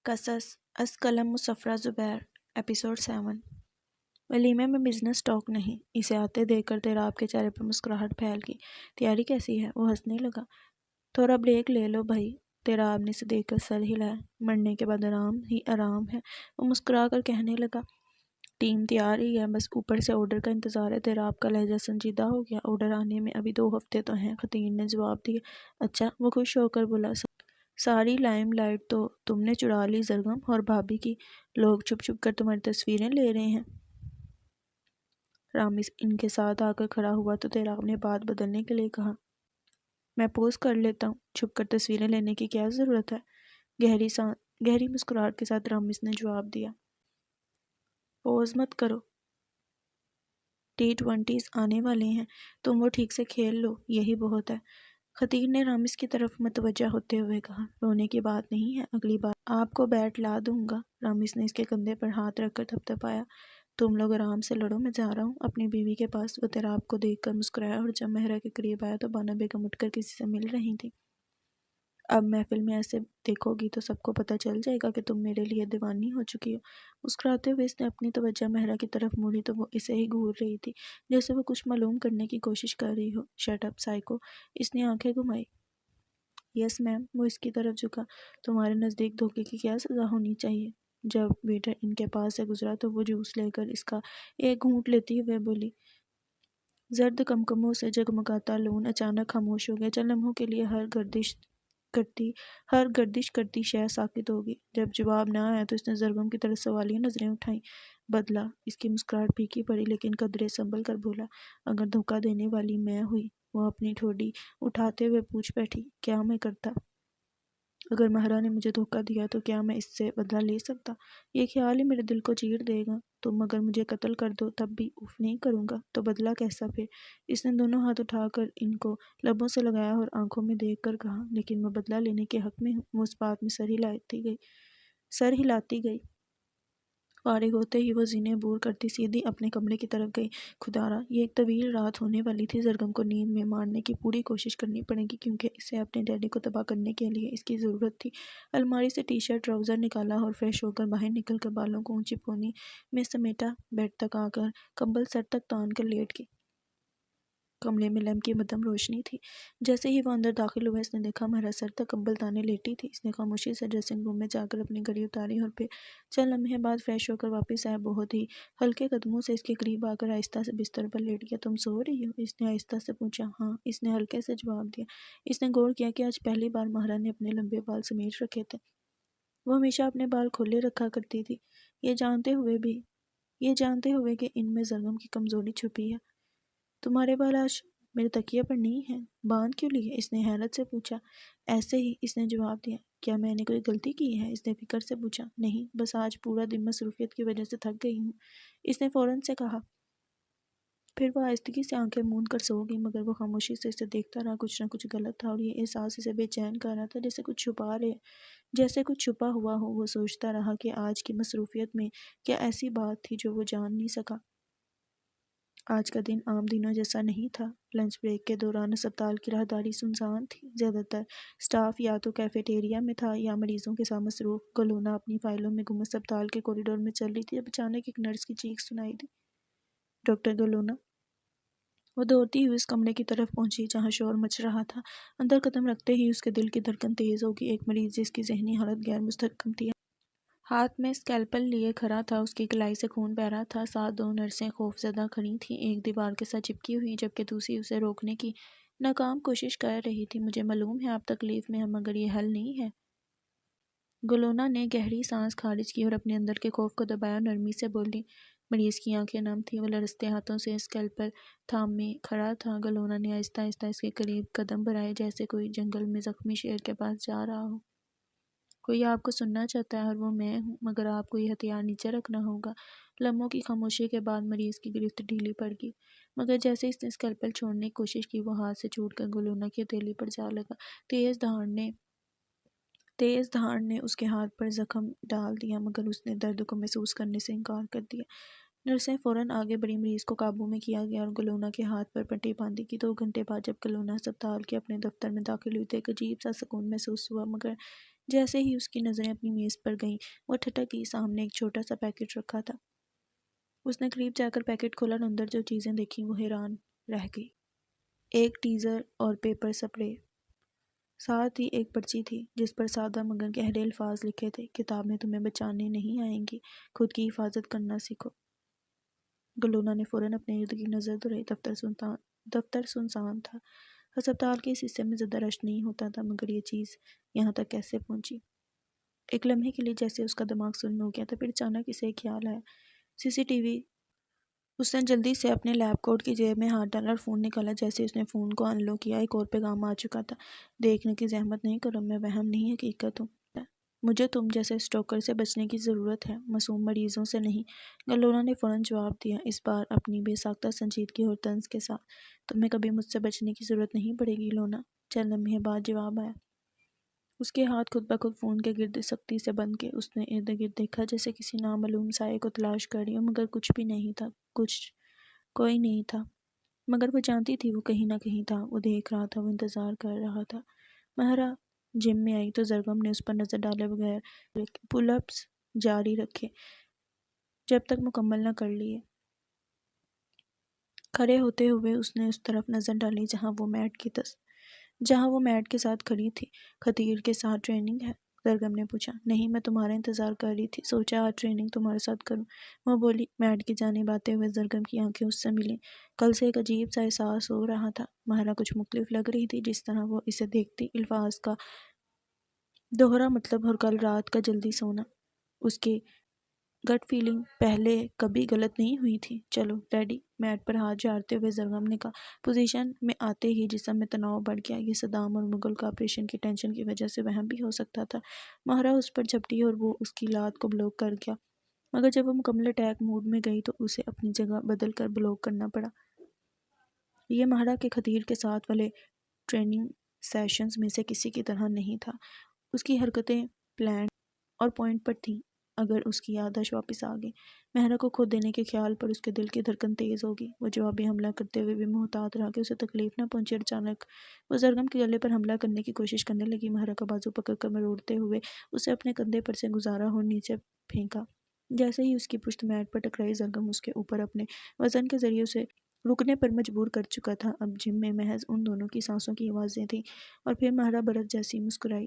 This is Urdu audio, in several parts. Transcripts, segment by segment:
قصص از قلم مصفرہ زبیر ایپیسوڈ 7 ولیمے میں بزنس ٹاک نہیں۔ اسے آتے دیکھ کر تیراب کے چہرے پر مسکراہٹ پھیل گئی۔ تیاری کیسی ہے؟ وہ ہنسنے لگا۔ تھوڑا بریک لے لو بھائی۔ تیراب نے اسے دیکھ کر سر ہلایا۔ مرنے کے بعد آرام ہی آرام ہے، وہ مسکرا کر کہنے لگا۔ ٹیم تیار ہی ہے، بس اوپر سے آرڈر کا انتظار ہے۔ تیراب کا لہجہ سنجیدہ ہو گیا۔ آرڈر آنے میں ابھی 2 ہفتے تو ہیں، خطیر نے جواب دیا۔ اچھا، وہ خوش ہو کر بولا۔ ساری لائم لائٹ تو تم نے چرا لی زرگم اور بھابی کی، لوگ چھپ چھپ کر تمہاری تصویریں لے رہے ہیں۔ رامز ان کے ساتھ آ کر کھڑا ہوا تو تیراب نے بات بدلنے کے لیے کہا۔ میں پوز کر لیتا ہوں، چھپ کر تصویریں لینے کی کیا ضرورت ہے؟ گہری مسکراہٹ کے ساتھ رامز نے جواب دیا۔ پوز مت کرو، T20s آنے والے ہیں، تم وہ ٹھیک سے کھیل لو، یہی بہت ہے۔ خطیر نے رامز کی طرف متوجہ ہوتے ہوئے کہا۔ رونے کی بات نہیں ہے، اگلی بار آپ کو بیٹ لا دوں گا۔ رامز نے اس کے کندھے پر ہاتھ رکھ کر تھپتھپایا۔ تم لوگ آرام سے لڑو، میں جا رہا ہوں اپنی بیوی کے پاس۔ وہ تیراب کو دیکھ کر مسکرایا اور جب مہرہ کے قریب آیا تو بانو بیگم اٹھ کر کسی سے مل رہی تھی۔ اب محفل میں ایسے دیکھو گی تو سب کو پتہ چل جائے گا کہ تم میرے لیے دیوانی ہو چکی ہو۔ مسکراتے ہوئے اس نے اپنی توجہ مہرہ کی طرف موڑی تو وہ اسے ہی گھور رہی تھی، جیسے وہ کچھ معلوم کرنے کی کوشش کر رہی ہو۔ شٹ اپ سائیکو، اس نے آنکھیں گھمائی۔ یس میم، وہ اس کی طرف جھکا۔ تمہارے نزدیک دھوکے کی کیا سزا ہونی چاہیے؟ جب ویٹر ان کے پاس سے گزرا تو وہ جوس لے کر اس کا ایک گھونٹ لیتی ہوئے بولی۔ زرد کمکموں سے جگمگاتا لون اچانک خاموش ہو گیا۔ چند لمحوں کے لیے ہر گردش کرتی شے ساکت ہوگی۔ جب جواب نہ آیا تو اس نے زرگم کی طرف سوالیہ نظریں اٹھائیں۔ بدلہ؟ اس کی مسکراہٹ پھیکی پڑی لیکن قدرے سنبھل کر بولا۔ اگر دھوکہ دینے والی میں ہوئی؟ وہ اپنی ٹھوڑی اٹھاتے ہوئے پوچھ بیٹھی۔ کیا میں کرتا؟ اگر مہرہ نے مجھے دھوکہ دیا تو کیا میں اس سے بدلہ لے سکتا؟ یہ خیال ہی میرے دل کو چیر دے گا۔ تم اگر مجھے قتل کر دو تب بھی اف نہیں کروں گا، تو بدلہ کیسا پھر؟ اس نے دونوں ہاتھ اٹھا کر ان کو لبوں سے لگایا اور آنکھوں میں دیکھ کر کہا۔ لیکن میں بدلہ لینے کے حق میں ہوں۔ وہ اس بات میں سر ہلاتی گئی۔ فارغ ہوتے ہی وہ زینیں بور کرتی سیدھی اپنے کمرے کی طرف گئی۔ خدارا، یہ ایک طویل رات ہونے والی تھی۔ زرگم کو نیند میں مارنے کی پوری کوشش کرنی پڑے گی کیونکہ اسے اپنے ڈیڈی کو تباہ کرنے کے لیے اس کی ضرورت تھی۔ الماری سے ٹی شرٹ ٹراؤزر نکالا اور فریش ہو کر باہر نکل کر بالوں کو اونچی پونی میں سمیٹا، بیڈ تک آ کر کمبل سر تک تان کر لیٹ گئی۔ کمرے میں لیمپ کی مدھم روشنی تھی۔ جیسے ہی وہ اندر داخل ہوا اس نے دیکھا مہرہ سر تک کمبل تانے لیٹی تھی۔ اس نے خاموشی سے ڈریسنگ روم میں جا کر اپنی گھڑی اتاری اور پھر چند لمحے بعد فریش ہو کر واپس آیا۔ بہت ہی ہلکے قدموں سے اس کے قریب آ کر آہستہ سے بستر پر لیٹ گیا۔ تم سو رہی ہو؟ اس نے آہستہ سے پوچھا۔ ہاں، اس نے ہلکے سے جواب دیا۔ اس نے غور کیا کہ آج پہلی بار مہرہ نے اپنے لمبے بال سمیٹ رکھے تھے۔ وہ ہمیشہ اپنے بال کھولے رکھا کرتی تھی، یہ جانتے ہوئے کہ ان میں زرگم کی کمزوری چھپی ہے۔ تمہارے بال آج میرے تکیے پر نہیں ہیں، باندھ کیوں لیے؟ اس نے حیرت سے پوچھا۔ ایسے ہی، اس نے جواب دیا۔ کیا میں نے کوئی غلطی کی ہے؟ اس نے فکر سے پوچھا۔ نہیں، بس آج پورا دن مصروفیت کی وجہ سے تھک گئی ہوں، اس نے فوراً سے کہا۔ پھر وہ آہستگی سے آنکھیں موند کر سو گئی مگر وہ خاموشی سے اسے دیکھتا رہا۔ کچھ نہ کچھ غلط تھا اور یہ احساس اسے بے چین کر رہا تھا، جیسے کچھ چھپا ہوا ہو۔ وہ سوچتا رہا کہ آج کی مصروفیت میں کیا ایسی بات تھی جو وہ جان نہیں سکا۔ آج کا دن عام دنوں جیسا نہیں تھا۔ لنچ بریک کے دوران اسپتال کی راہداری سنسان تھی۔ زیادہ تر سٹاف یا تو کیفیٹیریا میں تھا یا مریضوں کے ساتھ مصروف۔ گلونا اپنی فائلوں میں گم اسپتال کے کوریڈور میں چل رہی تھی جب اچانک ایک نرس کی چیخ سنائی دی۔ ڈاکٹر گلونا! وہ دوڑتی ہوئی اس کمرے کی طرف پہنچی جہاں شور مچ رہا تھا۔ اندر قدم رکھتے ہی اس کے دل کی دھڑکن تیز ہو گئی۔ ایک مریض جس کی ذہنی حالت غیر مستحکم تھی، ہاتھ میں اسکیلپل لیے کھڑا تھا، اس کی کلائی سے خون بہہ رہا تھا۔ ساتھ 2 نرسیں خوفزدہ کھڑی تھیں، ایک دیوار کے ساتھ چپکی ہوئی جبکہ دوسری اسے روکنے کی ناکام کوشش کر رہی تھی۔ مجھے معلوم ہے آپ تکلیف میں ہیں مگر یہ حل نہیں ہے۔ گلونا نے گہری سانس خارج کی اور اپنے اندر کے خوف کو دبایا اور نرمی سے بولی۔ مریض کی آنکھیں نم تھیں، وہ لرزتے ہاتھوں سے اسکیلپل تھامے کھڑا تھا۔ گلونا نے آہستہ آہستہ اس کے قریب قدم بڑھائے جیسے کوئی جنگل میں زخمی شیر کے پاس جا رہا ہو۔ کوئی آپ کو سننا چاہتا ہے اور وہ میں ہوں، مگر آپ کو یہ ہتھیار نیچے رکھنا ہوگا۔ لمحوں کی خاموشی کے بعد مریض کی گرفت ڈھیلی پڑ گئی مگر جیسے اس نے اسکیلپل چھوڑنے کی کوشش کی وہ ہاتھ سے چھوٹ کر گلونا کی ہتھیلی پر جا لگا۔ تیز دھاڑ نے اس کے ہاتھ پر زخم ڈال دیا مگر اس نے درد کو محسوس کرنے سے انکار کر دیا۔ نرسیں فوراً آگے بڑھی، مریض کو قابو میں کیا گیا اور گلونا کے ہاتھ پر پٹی باندھی گئی۔ 2 گھنٹے بعد جب گلونا اسپتال کے اپنے دفتر میں داخل ہوئی تو ایک عجیب سا سکون محسوس ہوا مگر جیسے ہی اس کی نظریں اپنی میز پر گئیں وہ ٹھٹک گئی۔ سامنے ایک چھوٹا سا پیکٹ رکھا تھا۔ اس نے قریب جا کر پیکٹ کھولا اور اندر جو چیزیں دیکھیں وہ حیران رہ گئی۔ ایک ٹیزر اور پیپر سپرے، ساتھ ہی ایک پرچی تھی جس پر سادہ مگر گہرے الفاظ لکھے تھے، کتابیں تمہیں بچانے نہیں آئیں گی، خود کی حفاظت کرنا سیکھو۔ گلونا نے فوراً اپنے ارد گرد نظر دوڑائی۔ دفتر سنسان تھا۔ ہسپتال کے اس حصے میں زیادہ رش نہیں ہوتا تھا، مگر یہ چیز یہاں تک کیسے پہنچی؟ ایک لمحے کے لیے جیسے اس کا دماغ سن ہو گیا تھا، پھر اچانک اسے ایک خیال آیا۔ سی سی ٹی وی۔ اس نے جلدی سے اپنے لیب کوٹ کی جیب میں ہاتھ ڈالا اور فون نکالا۔ جیسے اس نے فون کو ان لاک کیا ایک اور پیغام آ چکا تھا۔ دیکھنے کی زحمت نہیں کرو، میں وہم نہیں حقیقت ہوں۔ مجھے تم جیسے اسٹوکر سے بچنے کی ضرورت ہے، معصوم مریضوں سے نہیں۔ گلونا نے فوراً جواب دیا، اس بار اپنی بے ساختہ سنجیدگی اور طنز کے ساتھ۔ تمہیں کبھی مجھ سے بچنے کی ضرورت نہیں پڑے گی لونا۔ چند لمحے بعد جواب آیا۔ اس کے ہاتھ خود بخود فون کے گرد سختی سے بند کے اس نے ارد گرد دیکھا جیسے کسی نامعلوم سائے کو تلاش کر رہی ہو، مگر کچھ بھی نہیں تھا، کوئی نہیں تھا۔ مگر وہ جانتی تھی وہ کہیں نہ کہیں تھا، وہ دیکھ رہا تھا، وہ انتظار کر رہا تھا۔ مہرا جم میں آئی تو سرگم نے اس پر نظر ڈالے بغیر پل اپس جاری رکھے جب تک مکمل نہ کر لیے۔ کھڑے ہوتے ہوئے اس نے اس طرف نظر ڈالی جہاں وہ میٹ کے ساتھ کھڑی تھی۔ خطیر کے ساتھ ٹریننگ ہے؟ سرگم نے پوچھا۔ نہیں، میں تمہارا انتظار کر رہی تھی، سوچا آج ٹریننگ تمہارے ساتھ کروں، وہ بولی۔ میٹ کی جانب آتے ہوئے سرگم کی آنکھیں اس سے ملیں۔ کل سے ایک عجیب سا احساس ہو رہا تھا۔ مہرا کچھ مختلف لگ رہی تھی جس طرح وہ اسے دیکھتی۔ الفاظ کا دوہرا مطلب اور کل رات کا جلدی سونا۔ اس کی گٹ فیلنگ پہلے کبھی غلط نہیں ہوئی تھی۔ چلو ریڈی، میٹ پر ہاتھ جھاڑتے ہوئے سرگم نے کہا۔ پوزیشن میں آتے ہی جسم میں تناؤ بڑھ گیا۔ یہ صدام اور مغل کا آپریشن کی ٹینشن کی وجہ سے وہم بھی ہو سکتا تھا۔ مہرا اس پر جھپٹی اور وہ اس کی لات کو بلاک کر گیا، مگر جب وہ مکمل اٹیک موڈ میں گئی تو اسے اپنی جگہ بدل کر بلاک کرنا پڑا۔ یہ مہرا کے خطیر کے ساتھ والے ٹریننگ سیشنز میں سے کسی کی طرح نہیں تھا۔ اس کی حرکتیں پلانڈ اور پوائنٹ پر تھیں۔ اگر اس کی یادداشت واپس آ گئی، مہرا کو کھو دینے کے خیال پر اس کے دل کی دھڑکن تیز ہوگی۔ وہ جوابی حملہ کرتے ہوئے بھی محتاط رہا کہ اسے تکلیف نہ پہنچے اور اچانک وہ سرگم کے گلے پر حملہ کرنے کی کوشش کرنے لگی۔ مہرا کا بازو پکڑ کر مروڑتے ہوئے اسے اپنے کندھے پر سے گزارا اور نیچے پھینکا۔ جیسے ہی اس کی پشت میٹ پر ٹکرائی، سرگم اس کے اوپر اپنے وزن کے ذریعے اسے رکنے پر مجبور کر چکا تھا۔ اب جم میں محض ان دونوں کی سانسوں کی آوازیں تھیں۔ اور پھر مہرا برف جیسی مسکرائی۔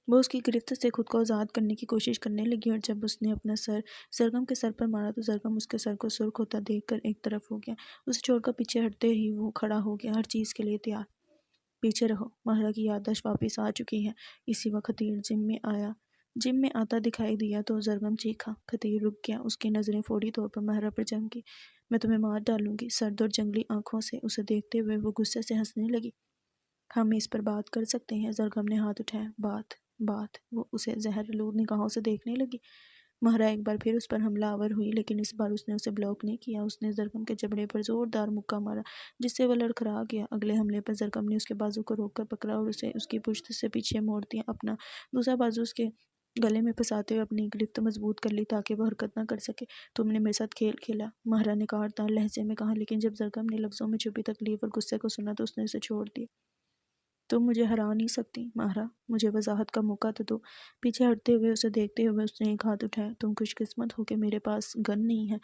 وہ اس کی گرفت سے خود کو آزاد کرنے کی کوشش کرنے لگی اور جب اس نے اپنا سر سرگم کے سر پر مارا تو سرگم اس کے سر کو سرخ ہوتا دیکھ کر ایک طرف ہو گیا۔ اسے چھوڑ کر پیچھے ہٹتے ہی وہ کھڑا ہو گیا، ہر چیز کے لیے تیار۔ پیچھے رہو، مہرا کی یادداشت واپس آ چکی ہے۔ اسی وقت خطیر جم میں آتا دکھائی دیا تو سرگم چیخا۔ خطیر رک گیا، اس کی نظریں فوری طور پر مہرا پر جم گئی۔ میں تمہیں مار ڈالوں گی۔ سرد اور جنگلی آنکھوں سے اسے دیکھتے ہوئے وہ غصے سے ہنسنے لگی۔ ہم اس پر بات کر سکتے ہیں؟ سرگم نے ہاتھ اٹھایا۔ بات وہ اسے زہرآلود نگاہوں سے دیکھنے لگی۔ مہرا ایک بار پھر اس پر حملہ آور ہوئی، لیکن اس بار اس نے اسے بلاک نہیں کیا۔ اس نے سرگم کے جبڑے پر زوردار مکہ مارا جس سے وہ لڑکھڑا گیا۔ اگلے حملے پر سرگم نے اس کے بازو کو روک کر پکڑا اور اسے اس کی پشت سے پیچھے موڑ دیا۔ اپنا دوسرا بازو اس کے گلے میں پھنساتے ہوئے اپنی گرفت مضبوط کر لی تاکہ وہ حرکت نہ کر سکے۔ تم نے میرے ساتھ کھیل کھیلا، مہرا نے کاٹدار لہجے میں کہا، لیکن جب سرگم نے لفظوں میں چھپی تکلیف اور غصے کو سنا تو اس نے اسے چھوڑ دیا۔ تم مجھے ہرا نہیں سکتی مہرا، مجھے وضاحت کا موقع تو دو۔ پیچھے ہٹتے ہوئے اسے دیکھتے ہوئے اس نے ایک ہاتھ اٹھایا۔ تم خوش قسمت ہو کہ میرے پاس گن نہیں ہے۔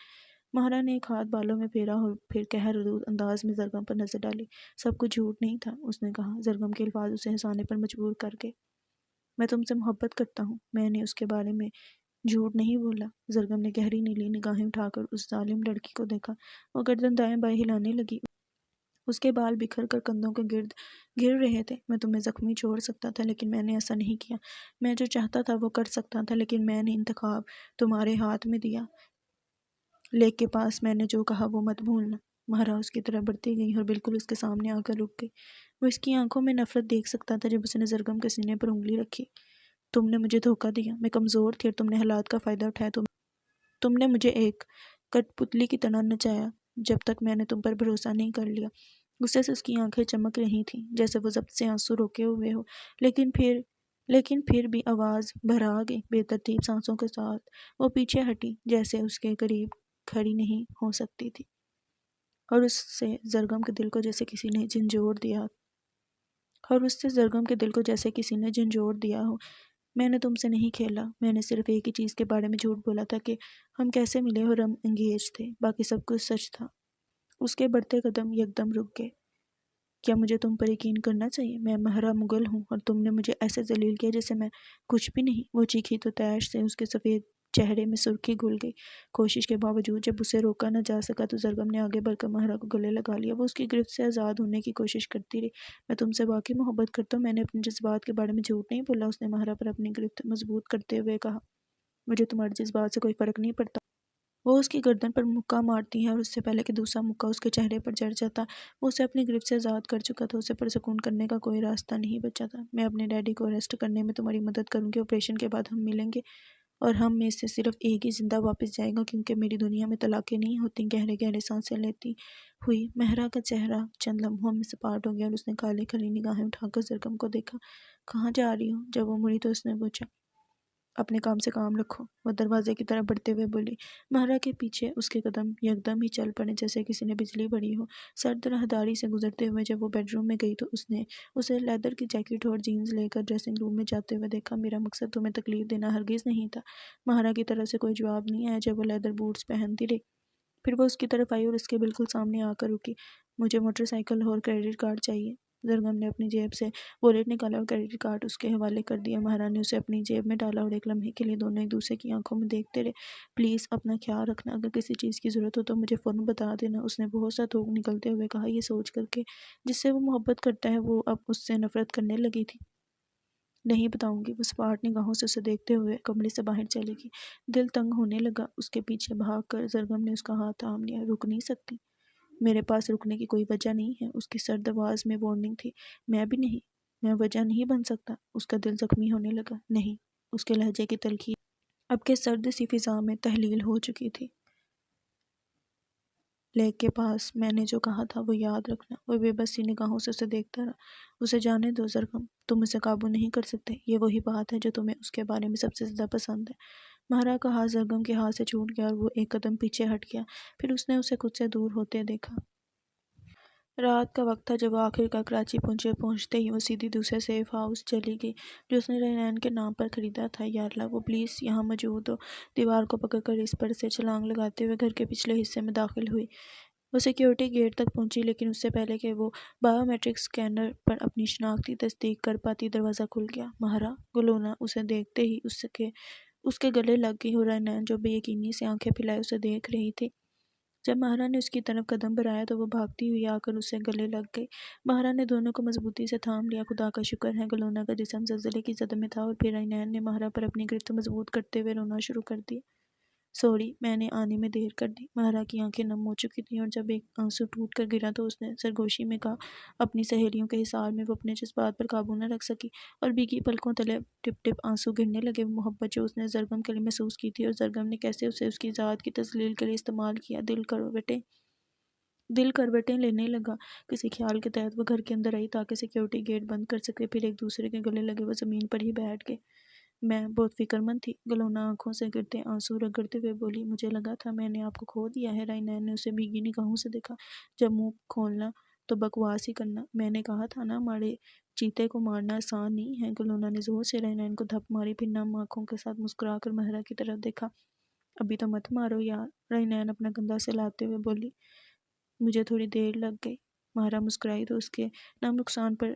مہرا نے ایک ہاتھ بالوں میں پھیرا اور پھر قہر آلود انداز میں سرگم پر نظر ڈالی۔ سب کچھ جھوٹ نہیں تھا، اس نے کہا۔ سرگم کے الفاظ اسے ہنسانے پر مجبور کر گئے۔ میں تم سے محبت کرتا ہوں، میں نے اس کے بارے میں جھوٹ نہیں بولا۔ سرگم نے گہری نیلی نگاہیں اٹھا کر اس ظالم لڑکی کو دیکھا۔ وہ گردن دائیں بائیں ہلانے لگی۔ اس کے بال بکھر کر کندھوں کے گرد گر رہے تھے۔ میں تمہیں زخمی چھوڑ سکتا تھا لیکن میں نے ایسا نہیں کیا۔ میں جو چاہتا تھا وہ کر سکتا تھا لیکن میں نے انتخاب تمہارے ہاتھ میں دیا۔ لیک کے پاس میں نے جو کہا وہ مت بھولنا۔ مہرا اس کی طرف بڑھتی گئی اور بالکل اس کے سامنے آ کر رک گئی۔ وہ اس کی آنکھوں میں نفرت دیکھ سکتا تھا جب اس نے سرگم کے سینے پر انگلی رکھی۔ تم نے مجھے دھوکہ دیا، میں کمزور تھی اور تم نے حالات کا فائدہ اٹھایا۔ تم نے مجھے ایک کٹ پتلی کی طرح نچایا جب تک میں نے تم پر بھروسہ نہیں کر لیا۔ غصے سے اس کی آنکھیں چمک رہی تھیں جیسے وہ ضبط سے آنسو روکے ہوئے ہو، لیکن پھر بھی آواز بھرا گئی۔ بے ترتیب سانسوں کے ساتھ وہ پیچھے ہٹی، جیسے اس کے قریب کھڑی نہیں ہو سکتی تھی، اور اس سے سرگم کے دل کو جیسے کسی نے جھنجھوڑ دیا اور اس سے زرگم کے دل کو جیسے کسی نے جھنجھوڑ دیا ہو۔ میں نے تم سے نہیں کھیلا، میں نے صرف ایک ہی چیز کے بارے میں جھوٹ بولا تھا کہ ہم کیسے ملے اور ہم انگیج تھے، باقی سب کچھ سچ تھا۔ اس کے بڑھتے قدم یکدم رک گئے۔ کیا مجھے تم پر یقین کرنا چاہیے؟ میں مہرا مغل ہوں اور تم نے مجھے ایسے ذلیل کیا جیسے میں کچھ بھی نہیں۔ وہ چیخی تو تیش سے اس کے سفید چہرے میں سرخی گھل گئی۔ کوشش کے باوجود جب اسے روکا نہ جا سکا تو زرگم نے آگے بڑھ کر مہرا کو گلے لگا لیا۔ وہ اس کی گرفت سے آزاد ہونے کی کوشش کرتی رہی۔ میں تم سے واقعی محبت کرتا ہوں، میں نے اپنے جذبات کے بارے میں جھوٹ نہیں بولا، اس نے مہرا پر اپنی گرفت مضبوط کرتے ہوئے کہا۔ مجھے تمہارے جذبات سے کوئی فرق نہیں پڑتا۔ وہ اس کی گردن پر مکہ مارتی ہے اور اس سے پہلے کہ دوسرا مکہ اس کے چہرے پر جڑ جاتا وہ اسے اپنی گرفت سے آزاد کر چکا تھا۔ اسے پرسکون کرنے کا کوئی راستہ نہیں بچا تھا۔ میں اپنے ڈیڈی کو اریسٹ کرنے میں تمہاری مدد کروں گی، آپریشن کے بعد ہم ملیں گے اور ہم میں سے صرف ایک ہی زندہ واپس جائے گا، کیونکہ میری دنیا میں طلاقیں نہیں ہوتی۔ گہرے گہرے سانسیں لیتی ہوئی مہرا کا چہرہ چند لمحوں میں سپاٹ ہو گیا اور اس نے کالی کھلی نگاہیں اٹھا کر زرگم کو دیکھا۔ کہاں جا رہی ہو؟ جب وہ مڑی تو اس نے پوچھا۔ اپنے کام سے کام رکھو، وہ دروازے کی طرف بڑھتے ہوئے بولی۔ مہرا کے پیچھے اس کے قدم یکدم ہی چل پڑے جیسے کسی نے بجلی بڑھی ہو۔ سرد راہداری سے گزرتے ہوئے جب وہ بیڈ روم میں گئی تو اس نے اسے لیدر کی جیکٹ اور جینز لے کر ڈریسنگ روم میں جاتے ہوئے دیکھا۔ میرا مقصد تمہیں تکلیف دینا ہرگز نہیں تھا۔ مہرا کی طرف سے کوئی جواب نہیں آیا جب وہ لیدر بوٹس پہنتی رہی۔ پھر وہ اس کی طرف آئی اور اس کے بالکل سامنے آ کر رکی۔ مجھے موٹر سائیکل اور کریڈٹ کارڈ چاہیے۔ زرگم نے اپنی جیب سے والیٹ نکالا اور کریڈٹ کارڈ اس کے حوالے کر دیا۔ مہرا نے اسے اپنی جیب میں ڈالا اور ایک لمحے کے لیے دونوں ایک دوسرے کی آنکھوں میں دیکھتے رہے۔ پلیز اپنا خیال رکھنا، اگر کسی چیز کی ضرورت ہو تو مجھے فوراً بتا دینا، اس نے بہت سا تھوک نکلتے ہوئے کہا۔ یہ سوچ کر کے جس سے وہ محبت کرتا ہے وہ اب اس سے نفرت کرنے لگی تھی۔ نہیں بتاؤں گی، وہ سپاٹ نگاہوں سے اسے دیکھتے ہوئے کمرے سے باہر چلے گی۔ دل تنگ ہونے لگا۔ اس کے پیچھے بھاگ کر زرگم نے اس کا ہاتھ تھام لیا۔ رک نہیں سکتی؟ میرے پاس رکنے کی کوئی وجہ نہیں ہے، اس کی سرد آواز میں وارننگ تھی۔ میں بھی نہیں، میں وجہ نہیں بن سکتا۔ اس کا دل زخمی ہونے لگا۔ نہیں، اس کے لہجے کی تلخی اب کے سرد سی فضا میں تحلیل ہو چکی تھی۔ لیک کے پاس میں نے جو کہا تھا وہ یاد رکھنا۔ وہ بے بس سی نگاہوں سے اسے دیکھتا رہا۔ اسے جانے دو زرگم، تم اسے قابو نہیں کر سکتے۔ یہ وہی بات ہے جو تمہیں اس کے بارے میں سب سے زیادہ پسند ہے۔ مہرا کا ہاتھ زرگم کے ہاتھ سے چھوٹ گیا اور وہ ایک قدم پیچھے ہٹ گیا۔ پھر اس نے اسے خود سے دور ہوتے دیکھا۔ رات کا وقت تھا جب وہ آخر کار کراچی پہنچے اور پہنچتے ہی وہ سیدھی دوسرے سیف ہاؤس چلی گئی جو اس نے رینان کے نام پر خریدا تھا۔ یا اللہ، وہ پولیس یہاں موجود ہو۔ دیوار کو پکڑ کر اس پر سے چھلانگ لگاتے ہوئے گھر کے پچھلے حصے میں داخل ہوئی۔ وہ سیکیورٹی گیٹ تک پہنچی لیکن اس سے پہلے کہ وہ بایو میٹرک سکینر پر اپنی شناختی تصدیق کر پاتی دروازہ کھل گیا۔ مہرا، گلونا اسے دیکھتے ہی اس کے گلے لگ گئی اور رینان جو بے یقینی سے آنکھیں پھیلائے اسے دیکھ رہی تھی۔ جب مہرا نے اس کی طرف قدم بڑھایا تو وہ بھاگتی ہوئی آ کر اسے گلے لگ گئی۔ مہرا نے دونوں کو مضبوطی سے تھام لیا۔ خدا کا شکر ہے، گلونا کا جسم زلزلے کی زد میں تھا اور پھر رینان نے مہرا پر اپنی گرفت مضبوط کرتے ہوئے رونا شروع کر دیا۔ سوری، میں نے آنے میں دیر کر دی۔ مہرا کی آنکھیں نم ہو چکی تھیں اور جب ایک آنسو ٹوٹ کر گرا تو اس نے سرگوشی میں کہا۔ اپنی سہیلیوں کے حصار میں وہ اپنے جذبات پر قابو نہ رکھ سکی اور بھیگی پلکوں تلے ٹپ ٹپ آنسو گرنے لگے۔ وہ محبت جو اس نے زرگم کے لیے محسوس کی تھی اور زرگم نے کیسے اسے اس کی ذات کی تذلیل کے لیے استعمال کیا، دل کروٹیں لینے لگا۔ کسی خیال کے تحت وہ گھر کے اندر آئی تاکہ سیکیورٹی گیٹ بند کر سکے۔ پھر ایک دوسرے کے گلے لگے وہ زمین پر ہی بیٹھ گئے۔ میں بہت فکر مند تھی، گلونا آنکھوں سے گرتے آنسو رگڑتے ہوئے بولی۔ مجھے لگا تھا میں نے آپ کو کھو دیا ہے۔ رینان نے اسے بھیگی نگاہوں سے دیکھا۔ جب منہ کھولنا تو بکواس ہی کرنا۔ میں نے کہا تھا نا، مارے چیتے کو مارنا آسان نہیں ہے۔ گلونا نے زور سے رینان کو دھپ ماری، پھر نم آنکھوں کے ساتھ مسکرا کر مہرا کی طرف دیکھا۔ ابھی تو مت مارو یار، رینان اپنا کندھا سہلاتے ہوئے بولی۔ مجھے تھوڑی دیر لگ گئی۔ مہرا مسکرائی تو اس کے نم رخسار پر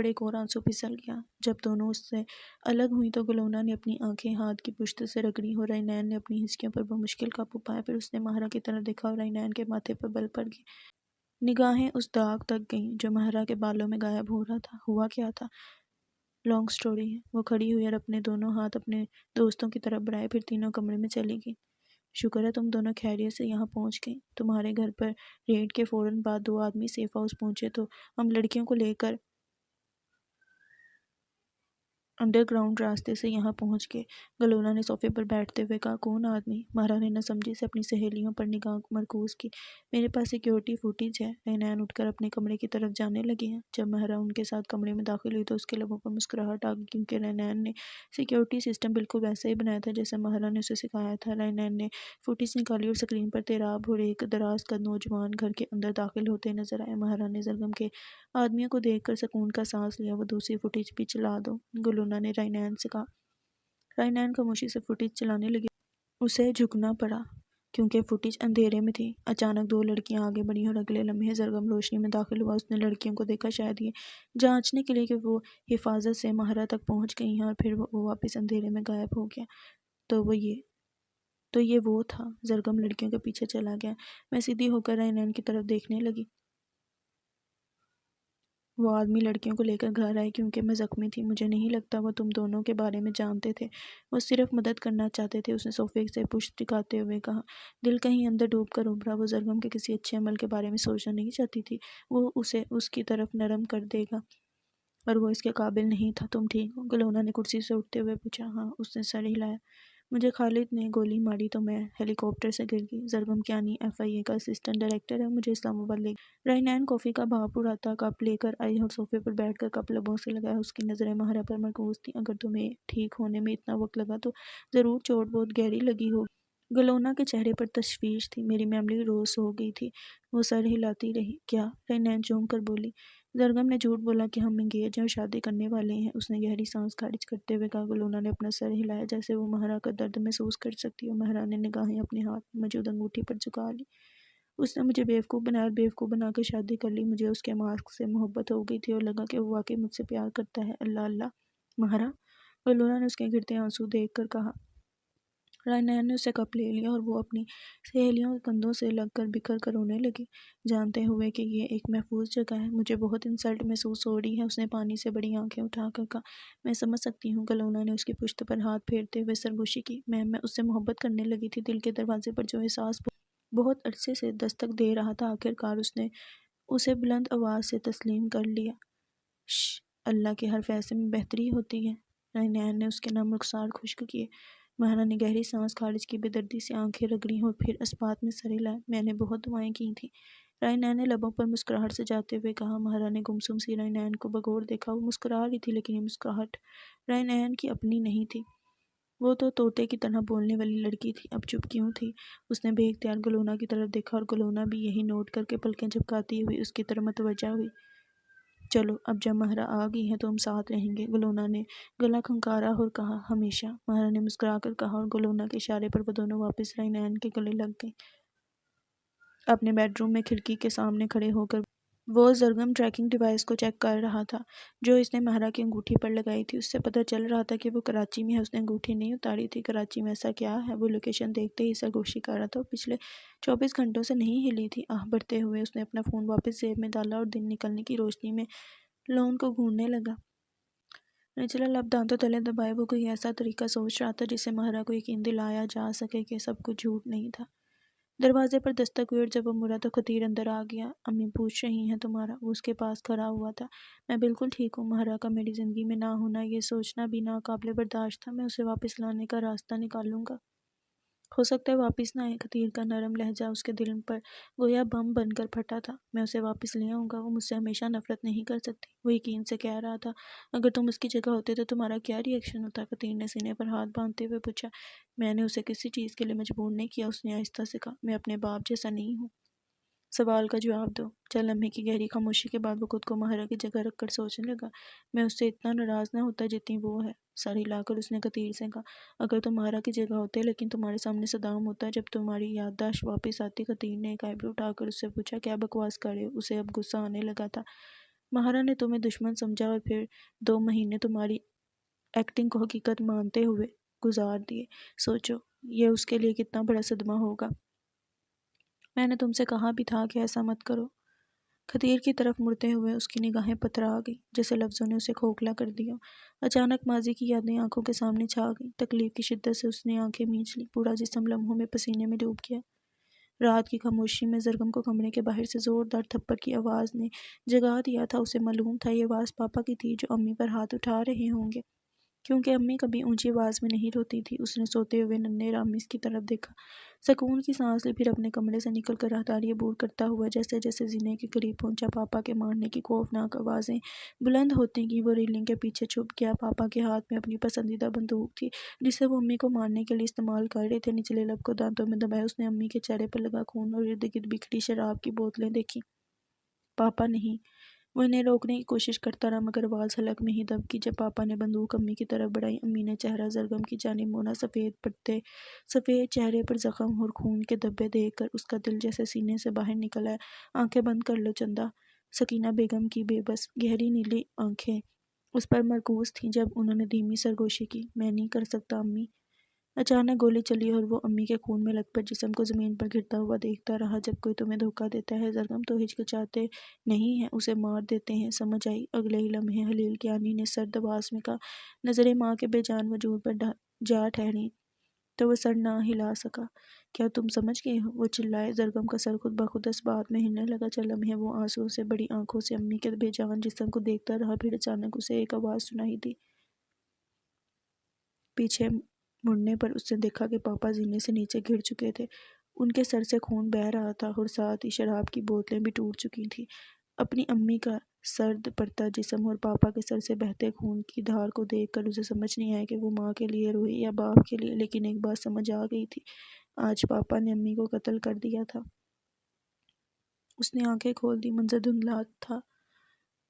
ایک اور آنسو پھسل گیا۔ جب دونوں اس سے الگ ہوئیں تو گلونا نے اپنی آنکھیں ہاتھ کی پشت سے رگڑی اور رینان نے اپنی ہنسکیوں پر بمشکل قابو پایا۔ پھر اس نے مہرا کی طرف دیکھا اور رینان کے ماتھے پر بل پڑ گئی۔ نگاہیں اس داغ تک گئیں جو مہرا کے بالوں میں غائب ہو رہا تھا۔ ہوا کیا تھا؟ لانگ سٹوری ہے۔ وہ کھڑی ہوئی اور اپنے دونوں ہاتھ اپنے دوستوں کی طرف بڑھائے، پھر تینوں کمرے میں چلی گئی۔ شکر ہے تم دونوں خیریت سے یہاں پہنچ گئیں۔ تمہارے گھر پر ریڈ کے فوراً بعد 2 آدمی سیف ہاؤس پہنچے تو ہم لڑکیوں کو لے کر انڈر گراؤنڈ راستے سے یہاں پہنچ گئے۔ گلونا نے صوفے پر بیٹھتے ہوئے کہا، کون آدمی؟ مہرا نے نہ سمجھی سے اپنی سہیلیوں پر نگاہ مرکوز کی۔ میرے پاس سیکیورٹی فوٹیج ہے۔ رینان اٹھ کر اپنے کمرے کی طرف جانے لگی ہیں۔ جب مہرا ان کے ساتھ کمرے میں داخل ہوئی تو اس کے لبوں پر مسکراہٹ آ گئی، کیونکہ رینان نے سیکیورٹی سسٹم بالکل ویسا ہی بنایا تھا جیسا مہرا نے اسے سکھایا تھا۔ رینان نے فوٹیج نکالی اور اسکرین پر تیراب اور ایک دراز قد نوجوان گھر کے اندر داخل ہوتے نظر آئے۔ مہرا نے زرگم کے آدمیوں کو دیکھ کر سکون کا سانس لیا۔ وہ دوسری فوٹیج بھی چلا دو، گلونا نے رینان سے کہا۔ رینان خاموشی سے فوٹیج چلانے لگی۔ اسے جھکنا پڑا کیونکہ فوٹیج اندھیرے میں تھی۔ اچانک دو لڑکیاں آگے بڑھیں اور اگلے لمحے زرگم روشنی میں داخل ہوا۔ اس نے لڑکیوں کو دیکھا، شاید یہ جانچنے کے لیے کہ وہ حفاظت سے مہرا تک پہنچ گئی ہیں، اور پھر وہ واپس اندھیرے میں غائب ہو گیا۔ تو یہ وہ تھا۔ زرگم لڑکیوں کے پیچھے چلا گیا۔ میں سیدھی ہو کر رینان کی طرف دیکھنے لگی۔ وہ آدمی لڑکیوں کو لے کر گھر آئے کیونکہ میں زخمی تھی۔ مجھے نہیں لگتا وہ تم دونوں کے بارے میں جانتے تھے، وہ صرف مدد کرنا چاہتے تھے۔ اس نے صوفے سے پشت ٹکاتے ہوئے کہا۔ دل کہیں اندر ڈوب کر ابھرا۔ وہ زرگم کے کسی اچھے عمل کے بارے میں سوچنا نہیں چاہتی تھی۔ وہ اسے اس کی طرف نرم کر دے گا اور وہ اس کے قابل نہیں تھا۔ تم ٹھیک ہو؟ گلونا نے کرسی سے اٹھتے ہوئے پوچھا۔ ہاں، اس نے سر ہلایا۔ مجھے خالد نے گولی ماری تو میں ہیلی کاپٹر سے گر گئی۔ زرگم کیانی FIA کا اسسٹنٹ ڈائریکٹر ہے، مجھے اسلام آباد لے گیا۔ رینان کافی کا بھاپ اڑاتا کپ لے کر آئی اور صوفے پر بیٹھ کر کپ لبوں سے لگایا۔ اس کی نظریں مہرا پر مرکوز تھیں۔ اگر تمہیں ٹھیک ہونے میں اتنا وقت لگا تو ضرور چوٹ بہت گہری لگی ہوگی۔ گلونا کے چہرے پر تشویش تھی۔ میری میموری روز ہو گئی تھی۔ وہ سر ہلاتی رہی۔ کیا؟ رینان چونک کر بولی۔ زرگم نے جھوٹ بولا کہ ہم انگیج ہیں اور شادی کرنے والے ہیں، اس نے گہری سانس خارج کرتے ہوئے کہا۔ گلونا نے اپنا سر ہلایا جیسے وہ مہرا کا درد محسوس کر سکتی ہو۔ مہرا نے نگاہیں اپنے ہاتھ میں موجود انگوٹھی پر جھکا لی۔ اس نے مجھے بیوقوف بنایا اور بیوقوف بنا کر شادی کر لی۔ مجھے اس کے ماسک سے محبت ہو گئی تھی اور لگا کہ وہ واقعی مجھ سے پیار کرتا ہے۔ اللہ اللہ مہرا، گلونا نے اس کے گرتے آنسو دیکھ کر کہا۔ رینان نے اسے کپ لے لیا اور وہ اپنی سہیلیوں کے کندھوں سے لگ کر بکھر کر رونے لگی، جانتے ہوئے کہ یہ ایک محفوظ جگہ ہے۔ مجھے بہت انسلٹ محسوس ہو رہی ہے، اس نے پانی سے بڑی آنکھیں اٹھا کر کہا۔ میں سمجھ سکتی ہوں۔ گلونا نے اس کی پشت پر ہاتھ پھیرتے ہوئے سرگوشی کی۔ میں اس سے محبت کرنے لگی تھی۔ دل کے دروازے پر جو احساس بہت عرصے سے دستک دے رہا تھا، آخر کار اس نے اسے بلند آواز سے تسلیم کر لیا۔ شش، اللہ کے ہر فیصلے میں بہتری ہوتی ہے۔ رینان نے اس کے نم رخسار خشک کیے۔ مہرا نے گہری سانس خارج کی، بے دردی سے آنکھیں رگڑیں اور پھر اسبات میں سر ہلایا۔ میں نے بہت دعائیں کی تھیں، رینان نے لبوں پر مسکراہٹ سجاتے ہوئے کہا۔ مہرا نے گمسم سی رینان کو بغور دیکھا۔ وہ مسکرا رہی تھی لیکن یہ مسکراہٹ رینان کی اپنی نہیں تھی۔ وہ تو طوطے کی طرح بولنے والی لڑکی تھی۔ اب چپ کیوں تھی؟ اس نے بے اختیار گلونا کی طرف دیکھا اور گلونا بھی یہی نوٹ کر کے پلکیں جھپکاتی ہوئی اس کی طرف متوجہ ہوئی۔ چلو اب جب مہرا آ گئی ہے تو ہم ساتھ رہیں گے، گلونا نے گلا کھنکارا اور کہا۔ ہمیشہ، مہرا نے مسکرا کر کہا اور گلونا کے اشارے پر وہ دونوں واپس رینان کے گلے لگ گئیں۔ اپنے بیڈ روم میں کھڑکی کے سامنے کھڑے ہو کر وہ زرگم ٹریکنگ ڈیوائس کو چیک کر رہا تھا جو اس نے مہرا کی انگوٹھی پر لگائی تھی۔ اس سے پتہ چل رہا تھا کہ وہ کراچی میں ہے۔ اس نے انگوٹھی نہیں اتاری تھی۔ کراچی میں ایسا کیا ہے؟ وہ لوکیشن دیکھتے ہی سرگوشی کر رہا تھا۔ وہ پچھلے 24 گھنٹوں سے نہیں ہلی تھی۔ آہ بھرتے ہوئے اس نے اپنا فون واپس جیب میں ڈالا اور دن نکلنے کی روشنی میں لون کو گھورنے لگا۔ نچلا لب دانتوں تلے دبائے وہ کوئی ایسا طریقہ سوچ رہا تھا جس سے مہرا کو یقین دلایا جا سکے کہ سب کچھ جھوٹ نہیں تھا۔ دروازے پر دستک ہوئی اور جب وہ مڑا تو خطیر اندر آ گیا۔ امی پوچھ رہی ہیں تمہارا؟ وہ اس کے پاس کھڑا ہوا تھا۔ میں بالکل ٹھیک ہوں۔ مہرا کا میری زندگی میں نہ ہونا یہ سوچنا بھی ناقابل برداشت تھا۔ میں اسے واپس لانے کا راستہ نکالوں گا۔ ہو سکتا ہے واپس نہ آئے۔ خطیر کا نرم لہجہ اس کے دل پر گویا بم بن کر پھٹا تھا۔ میں اسے واپس لے آؤں گا۔ وہ مجھ سے ہمیشہ نفرت نہیں کر سکتی، وہ یقین سے کہہ رہا تھا۔ اگر تم اس کی جگہ ہوتے تو تمہارا کیا ری ایکشن ہوتا؟ خطیر نے سینے پر ہاتھ باندھتے ہوئے پوچھا۔ میں نے اسے کسی چیز کے لیے مجبور نہیں کیا، اس نے آہستہ سے کہا۔ میں اپنے باپ جیسا نہیں ہوں۔ سوال کا جواب دو۔ چند لمحے کی گہری خاموشی کے بعد وہ خود کو مہرا کی جگہ رکھ کر سوچنے لگا۔ میں اس سے اتنا ناراض نہ ہوتا جتنی وہ ہے۔ سر ہلا کر اس نے خطیر سے کہا۔ اگر تم مہرا کی جگہ ہوتے لیکن تمہارے سامنے صدام ہوتا جب تمہاری یادداشت واپس آتی؟ خطیر نے ایک آئیبرو اٹھا کر اس سے پوچھا۔ کیا بکواس کر رہے ہو؟ اسے اب غصہ آنے لگا تھا۔ مہرا نے تمہیں دشمن سمجھا اور پھر 2 مہینے تمہاری ایکٹنگ کو حقیقت مانتے ہوئے گزار دیے۔ سوچو یہ اس کے لیے کتنا بڑا صدمہ ہوگا۔ میں نے تم سے کہا بھی تھا کہ ایسا مت کرو۔ خطیر کی طرف مڑتے ہوئے اس کی نگاہیں پتھرا گئیں جیسے لفظوں نے اسے کھوکھلا کر دیا۔ اچانک ماضی کی یادیں آنکھوں کے سامنے چھا گئیں۔ تکلیف کی شدت سے اس نے آنکھیں مینچ لیں۔ پورا جسم لمحوں میں پسینے میں ڈوب گیا۔ رات کی خاموشی میں زرگم کو کمرے کے باہر سے زوردار تھپڑ کی آواز نے جگا دیا تھا۔ اسے معلوم تھا یہ آواز پاپا کی تھی جو امی پر ہاتھ اٹھا رہے ہوں گے۔ کیونکہ امی کبھی اونچی آواز میں نہیں روتی تھی۔ اس نے سوتے ہوئے ننھے رامز کی طرف دیکھا، سکون کی سانس لی، پھر اپنے کمرے سے نکل کر راہداری عبور کرتا ہوا جیسے جیسے زینے کے قریب پہنچا پاپا کے مارنے کی خوفناک آوازیں بلند ہوتی گئیں۔ وہ ریلنگ کے پیچھے چھپ گیا۔ پاپا کے ہاتھ میں اپنی پسندیدہ بندوق تھی جسے وہ امی کو مارنے کے لیے استعمال کر رہے تھے۔ نچلے لب کو دانتوں میں دبائے اس نے امی کے چہرے پر لگا خون اور ارد گرد بکھری شراب کی بوتلیں دیکھیں۔ پاپا نہیں! وہ انہیں روکنے کی کوشش کرتا رہا مگر آواز حلق میں ہی دب گئی۔ جب پاپا نے بندوق امی کی طرف بڑھائی، امی نے چہرہ زرگم کی جانب موڑا۔ سفید چہرے پر زخم اور خون کے دھبے دیکھ کر اس کا دل جیسے سینے سے باہر نکل آیا۔ آنکھیں بند کر لو چندا۔ سکینہ بیگم کی بے بس گہری نیلی آنکھیں اس پر مرکوز تھیں جب انہوں نے دھیمی سرگوشی کی۔ میں نہیں کر سکتا امی۔ اچانک گولی چلی اور وہ امی کے خون میں لت پت جسم کو زمین پر گرتا ہوا دیکھتا رہا۔ جب کوئی تمہیں دھوکہ دیتا ہے زرگم تو ہچکچاتے نہیں ہیں، اسے مار دیتے ہیں، سمجھ آئی؟ اگلے ہی لمحے خلیل کیانی نے سرد آواز میں کہا۔ نظریں ماں کے بے جان وجود پر جا ٹھہریں تو وہ سر نہ ہلا سکا۔ کیا تم سمجھ گئے ہو؟ وہ چلائے۔ زرگم کا سر خود بخود اس بات میں ہلنے لگا۔ چند لمحے وہ آنسوؤں سے بڑی آنکھوں سے امی کے بے جان جسم کو دیکھتا رہا، پھر اچانک اسے ایک آواز سنائی دی۔ پیچھے مڑنے پر اس نے دیکھا کہ پاپا زینے سے نیچے گر چکے تھے۔ ان کے سر سے خون بہہ رہا تھا اور ساتھ ہی شراب کی بوتلیں بھی ٹوٹ چکی تھیں۔ اپنی امی کا سرد پڑتا جسم اور پاپا کے سر سے بہتے خون کی دھار کو دیکھ کر اسے سمجھ نہیں آیا کہ وہ ماں کے لیے روئے یا باپ کے لیے، لیکن ایک بات سمجھ آ گئی تھی، آج پاپا نے امی کو قتل کر دیا تھا۔ اس نے آنکھیں کھول دی۔ منظر دھندلا تھا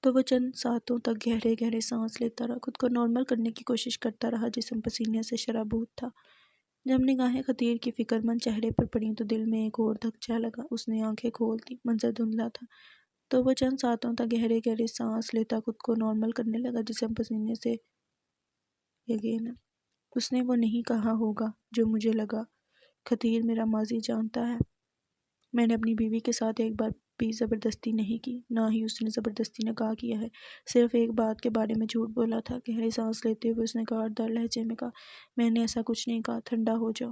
تو وہ چند ساتوں تک گہرے گہرے سانس لیتا رہا، خود کو نارمل کرنے کی کوشش کرتا رہا، جسم پسینے سے شرابور تھا۔ جب نگاہیں خطیر کی فکر مند چہرے پر پڑیں تو دل میں ایک اور دھچکا لگا۔ اس نے آنکھیں کھول دی۔ منظر دھندلا تھا تو وہ چند ساتوں تک گہرے گہرے سانس لیتا خود کو نارمل کرنے لگا، جسم پسینے سے اس نے وہ نہیں کہا ہوگا جو مجھے لگا۔ خطیر میرا ماضی جانتا ہے۔ میں نے اپنی بیوی کے ساتھ ایک بار بھی زبردستی نہیں کی، نہ ہی اس نے زبردستی نکاح کیا ہے، صرف ایک بات کے بارے میں جھوٹ بولا تھا۔ گہری سانس لیتے ہوئے اس نے گاردار لہجے میں کہا، میں نے ایسا کچھ نہیں کہا، ٹھنڈا ہو جاؤ۔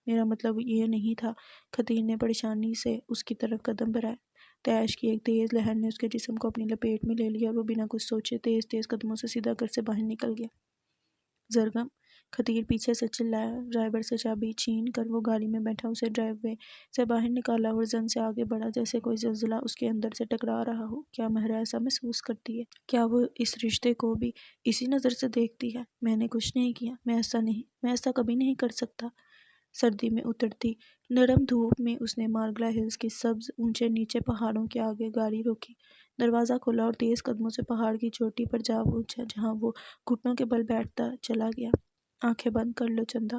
میرا مطلب یہ نہیں تھا۔ خطیر نے پریشانی سے اس کی طرف قدم بڑھائے۔ طیش کی ایک تیز لہر نے اس کے جسم کو اپنی لپیٹ میں لے لیا اور وہ بنا کچھ سوچے تیز تیز قدموں سے سیدھا گھر سے باہر نکل گیا۔ زرگم! خطیر پیچھے سے چلایا۔ ڈرائیور سے چابی چھین کر وہ گاڑی میں بیٹھا، اسے ڈرائیو وے سے باہر نکالا اور زن سے آگے بڑھا جیسے کوئی زلزلہ اس کے اندر سے ٹکرا رہا ہو۔ کیا مہرا ایسا محسوس کرتی ہے؟ کیا وہ اس رشتے کو بھی اسی نظر سے دیکھتی ہے؟ میں نے کچھ نہیں کیا، میں ایسا کبھی نہیں کر سکتا۔ سردی میں اترتی نرم دھوپ میں اس نے مارگلا ہلز کے سبز اونچے نیچے پہاڑوں کے آگے گاڑی روکی، دروازہ کھولا اور تیز قدموں سے پہاڑ کی چوٹی پر جا پہنچا جہاں وہ گھٹنوں کے بل بیٹھتا چلا گیا۔ آنکھیں بند کر لو چندا۔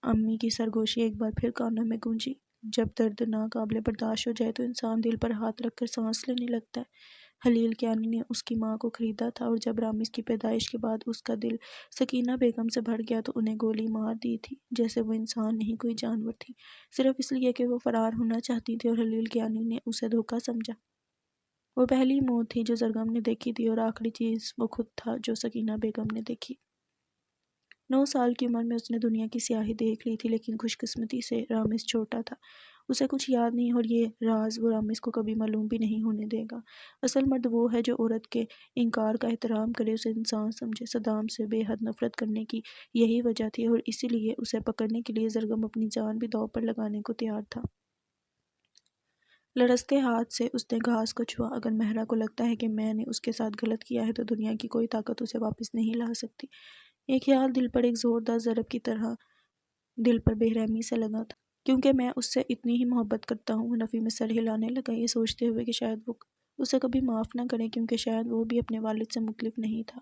امی کی سرگوشی ایک بار پھر کانوں میں گونجی۔ جب درد ناقابل برداشت ہو جائے تو انسان دل پر ہاتھ رکھ کر سانس لینے لگتا ہے۔ خلیل کیانی نے اس کی ماں کو خریدا تھا اور جب رامز کی پیدائش کے بعد اس کا دل سکینہ بیگم سے بھر گیا تو انہیں گولی مار دی تھی، جیسے وہ انسان نہیں کوئی جانور تھی، صرف اس لیے کہ وہ فرار ہونا چاہتی تھی اور خلیل کیانی نے اسے دھوکہ سمجھا۔ وہ پہلی موت تھی جو زرگم نے دیکھی تھی اور آخری چیز وہ خود تھا جو سکینہ بیگم نے دیکھی۔ 9 سال کی عمر میں اس نے دنیا کی سیاہی دیکھ لی تھی، لیکن خوش قسمتی سے رامز چھوٹا تھا، اسے کچھ یاد نہیں اور یہ راز وہ رامز کو کبھی معلوم بھی نہیں ہونے دے گا۔ اصل مرد وہ ہے جو عورت کے انکار کا احترام کرے، اسے انسان سمجھے۔ صدام سے بے حد نفرت کرنے کی یہی وجہ تھی اور اسی لیے اسے پکڑنے کے لیے زرگم اپنی جان بھی داؤ پر لگانے کو تیار تھا۔ لرزتے ہاتھ سے اس نے گھاس کو چھوا۔ اگر مہرا کو لگتا ہے کہ میں نے اس کے ساتھ غلط کیا ہے تو دنیا کی کوئی طاقت اسے واپس نہیں لا سکتی۔ یہ خیال دل پر ایک زوردار ضرب کی طرح دل پر بے رحمی سے لگا تھا، کیونکہ میں اس سے اتنی ہی محبت کرتا ہوں۔ وہ نفی میں سر ہلانے لگا، یہ سوچتے ہوئے کہ شاید وہ اسے کبھی معاف نہ کرے، کیونکہ شاید وہ بھی اپنے والد سے مختلف نہیں تھا۔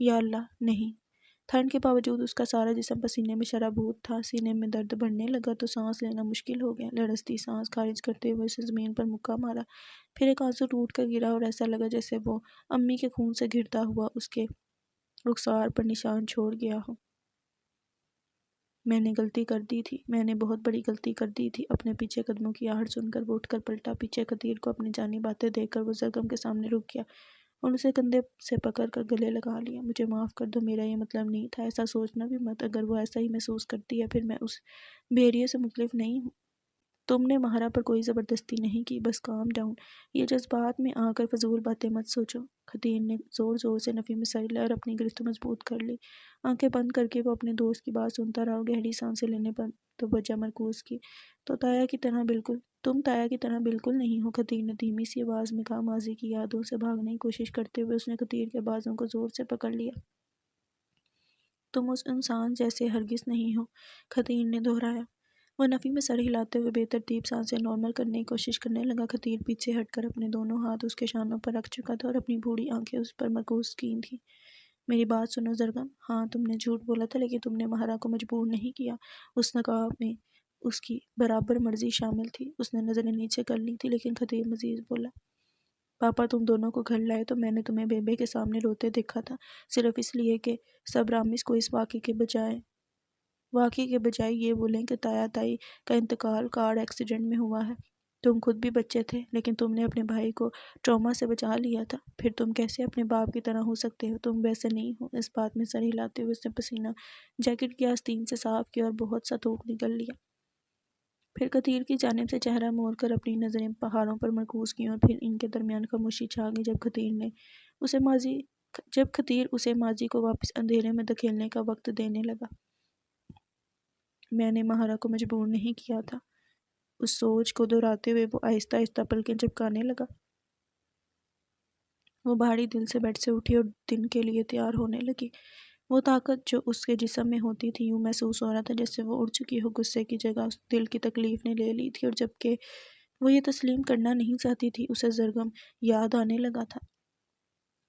یا اللہ، نہیں! ٹھنڈ کے باوجود اس کا سارا جسم پسینے میں شرابور تھا۔ سینے میں درد بڑھنے لگا تو سانس لینا مشکل ہو گیا۔ لرزتی سانس خارج کرتے ہوئے اسے زمین پر مکہ مارا، پھر ایک آنسو ٹوٹ کر گرا اور ایسا لگا جیسے وہ امی کے خون سے گرتا ہوا اس کے رخسار پر نشان چھوڑ گیا ہو۔ میں نے غلطی کر دی تھی، میں نے بہت بڑی غلطی کر دی تھی۔ اپنے پیچھے قدموں کی آہٹ سن کر وہ اٹھ کر پلٹا۔ پیچھے خطیر کو اپنی جانب آتے دیکھ کر وہ زرگم کے سامنے رک گیا اور اسے کندھے سے پکڑ کر گلے لگا لیا۔ مجھے معاف کر دو، میرا یہ مطلب نہیں تھا، ایسا سوچنا بھی مت۔ اگر وہ ایسا ہی محسوس کرتی ہے پھر میں اس بھیڑیے سے مختلف نہیں ہوں۔ تم نے مہرا پر کوئی زبردستی نہیں کی، بس کام ڈاؤن۔ یہ جذبات میں آ کر فضول باتیں مت سوچو۔ خطیر نے زور زور سے نفی میں سر ہلایا اور اپنی گرفت مضبوط کر لی۔ آنکھیں بند کر کے وہ اپنے دوست کی بات سنتا رہا اور گہری سانسیں لینے پر توجہ مرکوز کی۔ تم تایا کی طرح بالکل نہیں ہو، خطیر نے دھیمی سی آواز میں کہا۔ ماضی کی یادوں سے بھاگنے کی کوشش کرتے ہوئے اس نے خطیر کے بازوں کو زور سے پکڑ لیا۔ تم اس انسان جیسے ہرگز نہیں ہو، خطیر نے دہرایا۔ وہ نفی میں سر ہلاتے ہوئے بے ترتیب سانسیں نارمل کرنے کی کوشش کرنے لگا۔ خطیر پیچھے ہٹ کر اپنے دونوں ہاتھ اس کے شانوں پر رکھ چکا تھا اور اپنی بوڑھی آنکھیں اس پر مرکوز کی تھیں۔ میری بات سنو زرگم، ہاں تم نے جھوٹ بولا تھا، لیکن تم نے مہرا کو مجبور نہیں کیا۔ اس نکاح میں اس کی برابر مرضی شامل تھی۔ اس نے نظریں نیچے کر لی تھیں، لیکن خطیر مزید بولا۔ پاپا تم دونوں کو گھر لائے تو میں نے تمہیں بیبے کے سامنے روتے دیکھا تھا، صرف اس لیے کہ سب رامز کو اس واقعے کے بجائے یہ بولیں کہ تایا تائی کا انتقال کار ایکسیڈنٹ میں ہوا ہے۔ تم خود بھی بچے تھے، لیکن تم نے اپنے بھائی کو ٹراما سے بچا لیا تھا۔ پھر تم کیسے اپنے باپ کی طرح ہو سکتے ہو؟ تم ویسے نہیں ہو۔ اس بات میں سر ہلاتے ہوئے اس نے پسینہ جیکٹ کی آستین سے صاف کیا اور بہت سا تھوک نکل لیا۔ پھر خطیر کی جانب سے چہرہ موڑ کر اپنی نظریں پہاڑوں پر مرکوز کیں اور پھر ان کے درمیان خاموشی چھا گئی۔ جب خطیر اسے ماضی کو واپس اندھیرے میں دھکیلنے کا وقت دینے لگا۔ میں نے مہرا کو مجبور نہیں کیا تھا۔ اس سوچ کو دہراتے ہوئے وہ آہستہ آہستہ پلکیں جھپکانے لگا۔ وہ بھاری دل سے بیڈ سے اٹھی اور دن کے لیے تیار ہونے لگی۔ وہ طاقت جو اس کے جسم میں ہوتی تھی، یوں محسوس ہو رہا تھا جیسے وہ اڑ چکی ہو۔ غصے کی جگہ اس دل کی تکلیف نے لے لی تھی، اور جبکہ وہ یہ تسلیم کرنا نہیں چاہتی تھی، اسے زرگم یاد آنے لگا تھا۔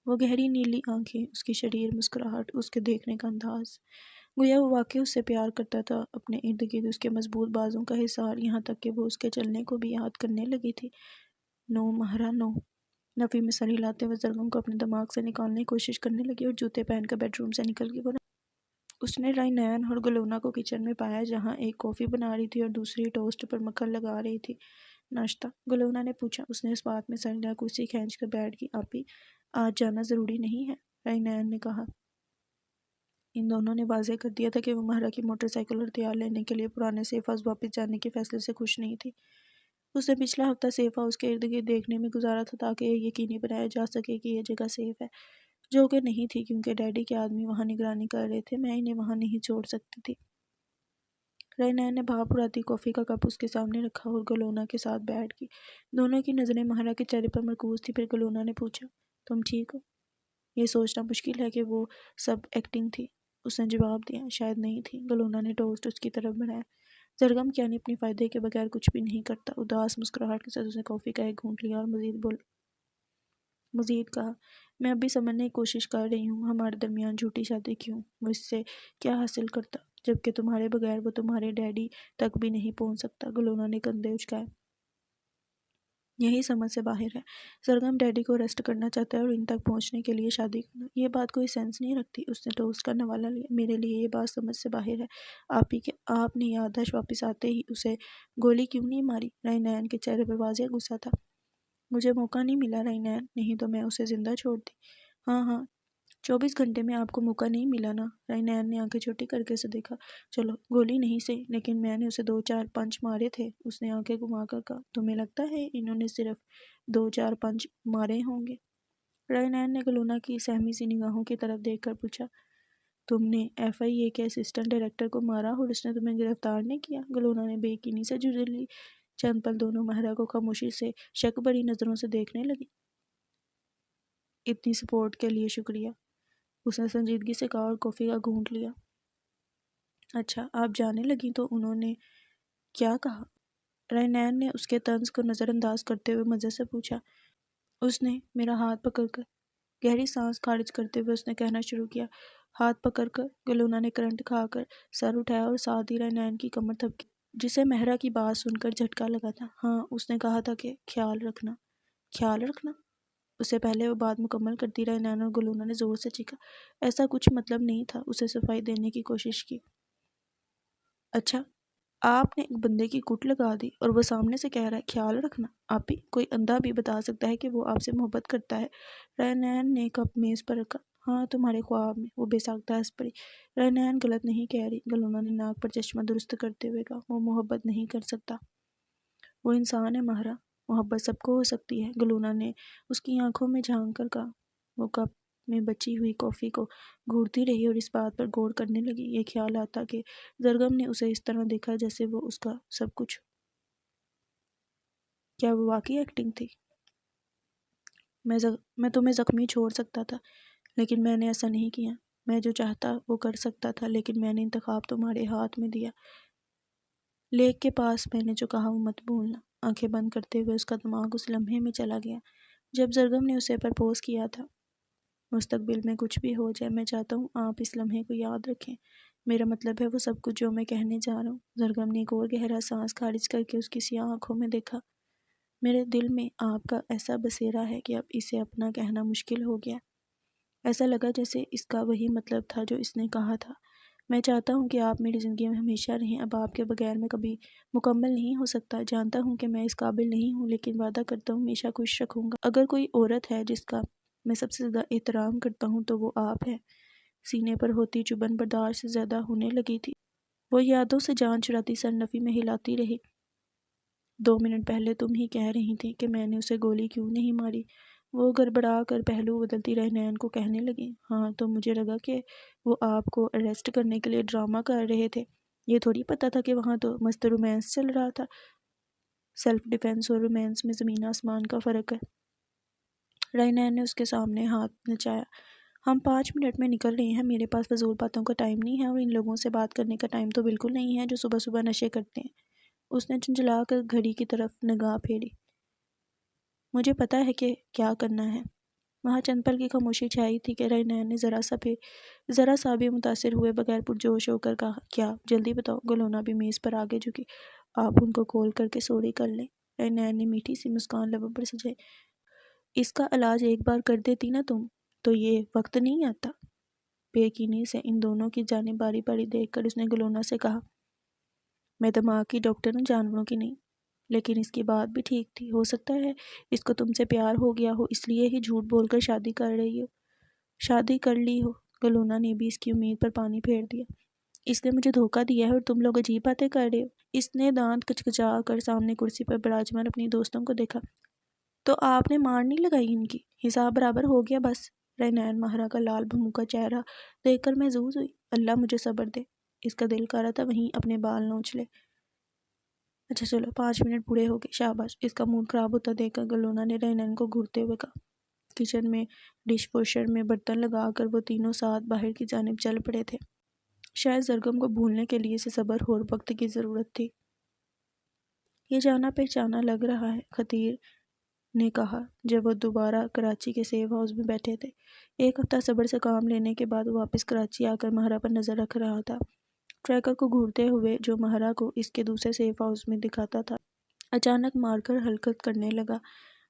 وہ گہری نیلی آنکھیں، اس کی شریر مسکراہٹ، اس کے دیکھنے کا انداز، گویا وہ واقعی اس سے پیار کرتا تھا۔ اپنے ارد گرد اس کے مضبوط بازوں کا حصار، یہاں تک کہ وہ اس کے چلنے کو بھی یاد کرنے لگی تھی۔ نو مہرا نو۔ نفی میں سر ہلاتے ہوئے زرگم کو اپنے دماغ سے نکالنے کی کوشش کرنے لگی اور جوتے پہن کر بیڈ روم سے نکل گئی۔ اس نے رائنین اور گلونا کو کچن میں پایا، جہاں ایک کافی بنا رہی تھی اور دوسری ٹوسٹ پر مکھن لگا رہی تھی۔ ناشتہ؟ گلونا نے پوچھا۔ اس نے اس بات میں سر ہلایا، کرسی کھینچ کر بیٹھ گئی۔ آپی، آج جانا ضروری نہیں ہے، رائنین نے کہا۔ ان دونوں نے واضح کر دیا تھا کہ وہ مہرا کی موٹر سائیکل اور ہتھیار لینے کے لیے پرانے سیف ہاؤس واپس جانے کے فیصلے سے خوش نہیں تھی۔ اس نے پچھلا ہفتہ سیف ہاؤس کے ارد گرد دیکھنے میں گزارا تھا تاکہ یہ یقینی بنایا جا سکے کہ یہ جگہ سیف ہے، جو کہ نہیں تھی کیونکہ ڈیڈی کے آدمی وہاں نگرانی کر رہے تھے۔ میں انہیں وہاں نہیں چھوڑ سکتی تھی۔ رائنین نے بھاپ اڑاتی کافی کا کپ اس کے سامنے رکھا اور گلونا کے ساتھ بیٹھ گئی۔ دونوں کی نظریں مہرا کے چہرے پر مرکوز تھیں۔ پھر گلونا نے پوچھا، تم ٹھیک ہو؟ یہ سوچنا مشکل ہے کہ وہ سب ایکٹنگ تھی۔ اس نے جواب دیا، شاید نہیں تھی۔ گلونا نے ٹوسٹ اس کی طرف بڑھایا۔ زرگم کیانی اپنے فائدے کے بغیر کچھ بھی نہیں کرتا۔ اداس مسکراہٹ کے ساتھ اس نے کافی کا ایک گھونٹ لیا اور مزید کہا، میں اب بھی سمجھنے کی کوشش کر رہی ہوں، ہمارے درمیان جھوٹی شادی کیوں؟ وہ اس سے کیا حاصل کرتا، جبکہ تمہارے بغیر وہ تمہارے ڈیڈی تک بھی نہیں پہنچ سکتا؟ گلونا نے کندھے اچکائے۔ یہی سمجھ سے باہر ہے۔ زرگم ڈیڈی کو اریسٹ کرنا چاہتا ہے اور ان تک پہنچنے کے لیے شادی کرنا، یہ بات کوئی سینس نہیں رکھتی۔ اس نے ٹوسٹ کا نوالہ لیا۔ میرے لیے یہ بات سمجھ سے باہر ہے، آپی، کہ آپ نے یادداشت واپس آتے ہی اسے گولی کیوں نہیں ماری؟ رائنین کے چہرے پر واضح غصہ تھا۔ مجھے موقع نہیں ملا رائنین، نہیں تو میں اسے زندہ چھوڑ دی۔ ہاں، 24 گھنٹے میں آپ کو موقع نہیں ملا نا؟ رائنین نے آنکھیں چھوٹی کر کے اسے دیکھا۔ چلو گولی نہیں صحیح، لیکن میں نے اسے 2-4 پنچ مارے تھے۔ اس نے آنکھیں گھما کر کہا، تمہیں لگتا ہے انہوں نے صرف 2-4 پنچ مارے ہوں گے؟ رائنین نے گلونا کی سہمی سی نگاہوں کی طرف دیکھ کر پوچھا، تم نے FIA کے اسسٹنٹ ڈائریکٹر کو مارا اور اس نے تمہیں گرفتار نہیں کیا؟ گلونا نے بے یقینی سے جھرری لی۔ چند پل دونوں مہرا کو خاموشی سے شک بھری نظروں سے دیکھنے لگی۔ اتنی سپورٹ کے لیے شکریہ، اس نے سنجیدگی سے کہا اور کافی کا گھونٹ لیا۔ اچھا، آپ جانے لگیں تو انہوں نے کیا کہا؟ رائنین نے اس کے طنز کو نظر انداز کرتے ہوئے مزے سے پوچھا۔ اس نے میرا ہاتھ پکڑ کر، گہری سانس خارج کرتے ہوئے اس نے کہنا شروع کیا، ہاتھ پکڑ کر۔ گلونا نے کرنٹ کھا کر سر اٹھایا اور ساتھ ہی رائنین کی کمر تھپکی، جسے مہرا کی بات سن کر جھٹکا لگا تھا۔ ہاں، اس نے کہا تھا کہ خیال رکھنا۔ خیال رکھنا؟ اس سے پہلے وہ بات مکمل کرتی رائنین اور گلونا نے زور سے چیخا، ایسا کچھ مطلب نہیں تھا۔ اسے صفائی دینے کی کوشش کی۔ اچھا، آپ نے ایک بندے کی کٹ لگا دی اور وہ سامنے سے کہہ رہا ہے خیال رکھنا؟ آپی، کوئی اندھا بھی بتا سکتا ہے کہ وہ آپ سے محبت کرتا ہے۔ رائنین نے کپ میز پر رکھا۔ ہاں، تمہارے خواب میں، وہ بے ساختہ ہنس پڑی۔ رائنین غلط نہیں کہہ رہی، گلونا نے ناک پر چشمہ درست کرتے ہوئے کہا، وہ محبت نہیں کر سکتا۔ وہ انسان ہے ماہرہ، محبت سب کو ہو سکتی ہے، گلونا نے اس کی آنکھوں میں جھانک کر کہا۔ وہ کپ میں بچی ہوئی کافی کو گھورتی رہی اور اس بات پر غور کرنے لگی۔ یہ خیال آتا کہ زرگم نے اسے اس طرح دیکھا جیسے وہ اس کا سب کچھ۔ کیا وہ واقعی ایکٹنگ تھی؟ میں تمہیں زخمی چھوڑ سکتا تھا، لیکن میں نے ایسا نہیں کیا۔ میں جو چاہتا وہ کر سکتا تھا، لیکن میں نے انتخاب تمہارے ہاتھ میں دیا۔ لیک کے پاس میں نے جو کہا وہ مت بھولنا۔ آنکھیں بند کرتے ہوئے اس کا دماغ اس لمحے میں چلا گیا جب زرگم نے اسے پرپوز کیا تھا۔ مستقبل میں کچھ بھی ہو جائے، میں چاہتا ہوں آپ اس لمحے کو یاد رکھیں۔ میرا مطلب ہے وہ سب کچھ جو میں کہنے جا رہا ہوں۔ زرگم نے ایک اور گہرا سانس خارج کر کے اس کی سیاہ آنکھوں میں دیکھا۔ میرے دل میں آپ کا ایسا بسیرا ہے کہ اب اسے اپنا کہنا مشکل ہو گیا۔ ایسا لگا جیسے اس کا وہی مطلب تھا جو اس نے کہا تھا۔ میں چاہتا ہوں کہ آپ میری زندگی میں ہمیشہ رہیں۔ اب آپ کے بغیر میں کبھی مکمل نہیں ہو سکتا۔ جانتا ہوں کہ میں اس قابل نہیں ہوں، لیکن وعدہ کرتا ہوں ہمیشہ خوش رکھوں گا۔ اگر کوئی عورت ہے جس کا میں سب سے زیادہ احترام کرتا ہوں تو وہ آپ ہیں۔ سینے پر ہوتی چبھن برداشت سے زیادہ ہونے لگی تھی۔ وہ یادوں سے جان چھڑاتی سر نفی میں ہلاتی رہی۔ 2 منٹ پہلے تم ہی کہہ رہی تھی کہ میں نے اسے گولی کیوں نہیں ماری۔ وہ گڑبڑا کر پہلو بدلتی رینین کو کہنے لگی۔ ہاں، تو مجھے لگا کہ وہ آپ کو اریسٹ کرنے کے لیے ڈرامہ کر رہے تھے۔ یہ تھوڑی پتا تھا کہ وہاں تو مست رومانس چل رہا تھا۔ سیلف ڈیفینس اور رومانس میں زمین آسمان کا فرق ہے۔ رینین نے اس کے سامنے ہاتھ نچایا۔ ہم 5 منٹ میں نکل رہے ہیں۔ میرے پاس فضول باتوں کا ٹائم نہیں ہے، اور ان لوگوں سے بات کرنے کا ٹائم تو بالکل نہیں ہے جو صبح صبح نشے کرتے ہیں۔ اس نے جھنجھلا کر گھڑی کی طرف نگاہ پھیری۔ مجھے پتا ہے کہ کیا کرنا ہے۔ وہاں چند پل کی خاموشی چھائی تھی کہ رینین نے ذرا سا بھی متاثر ہوئے بغیر پرجوش ہو کر کہا، کیا؟ جلدی بتاؤ۔ گلونا بھی میز پر آگے جھکی۔ آپ ان کو کال کر کے سوری کر لیں۔ رینین نے میٹھی سی مسکان لبوں پر سجائی۔ اس کا علاج ایک بار کر دیتی نا تم، تو یہ وقت نہیں آتا۔ بے یقینی سے ان دونوں کی جانب باری باری دیکھ کر اس نے گلونا سے کہا، میں دماغ کی ڈاکٹر ہوں، جانوروں کی نہیں۔ لیکن اس کی بات بھی ٹھیک تھی۔ ہو سکتا ہے اس کو تم سے پیار ہو گیا ہو، اس لیے ہی جھوٹ بول کر شادی کر رہی ہو۔ شادی کر لی ہو۔ گلونا نے بھی اس کی امید پر پانی پھیر دیا۔ اس نے مجھے دھوکہ دیا ہے اور تم لوگ عجیب باتیں کر رہے ہو۔ اس نے دانت کچکچا کر سامنے کرسی پر براجمان اپنی دوستوں کو دیکھا۔ تو آپ نے مار نہیں لگائی ان کی؟ حساب برابر ہو گیا بس۔ رینین ماہرہ کا لال بھموکا چہرہ دیکھ کر محظوظ ہوئی۔ اللہ مجھے صبر دے۔ اس کا دل کر رہا تھا وہیں اپنے بال نوچ لے۔ اچھا چلو 5 منٹ پورے ہو گئے، شاباش۔ اس کا موڈ خراب ہوتا دیکھ کر گلونا نے رینین کو گھورتے ہوئے کہا۔ کچن میں ڈش واشر میں برتن لگا کر وہ تینوں ساتھ باہر کی جانب چل پڑے تھے۔ شاید زرگم کو بھولنے کے لیے اسے صبر اور وقت کی ضرورت تھی۔ یہ جانا پہچانا لگ رہا ہے، خطیر نے کہا جب وہ دوبارہ کراچی کے سیف ہاؤس میں بیٹھے تھے۔ 1 ہفتہ صبر سے کام لینے کے بعد وہ واپس کراچی آ کر ماہرہ پر نظر رکھ رہا تھا، ٹریکر کو گھورتے ہوئے جو ماہرہ کو اس کے دوسرے سیف ہاؤس میں دکھاتا تھا۔ اچانک مار کر حرکت کرنے لگا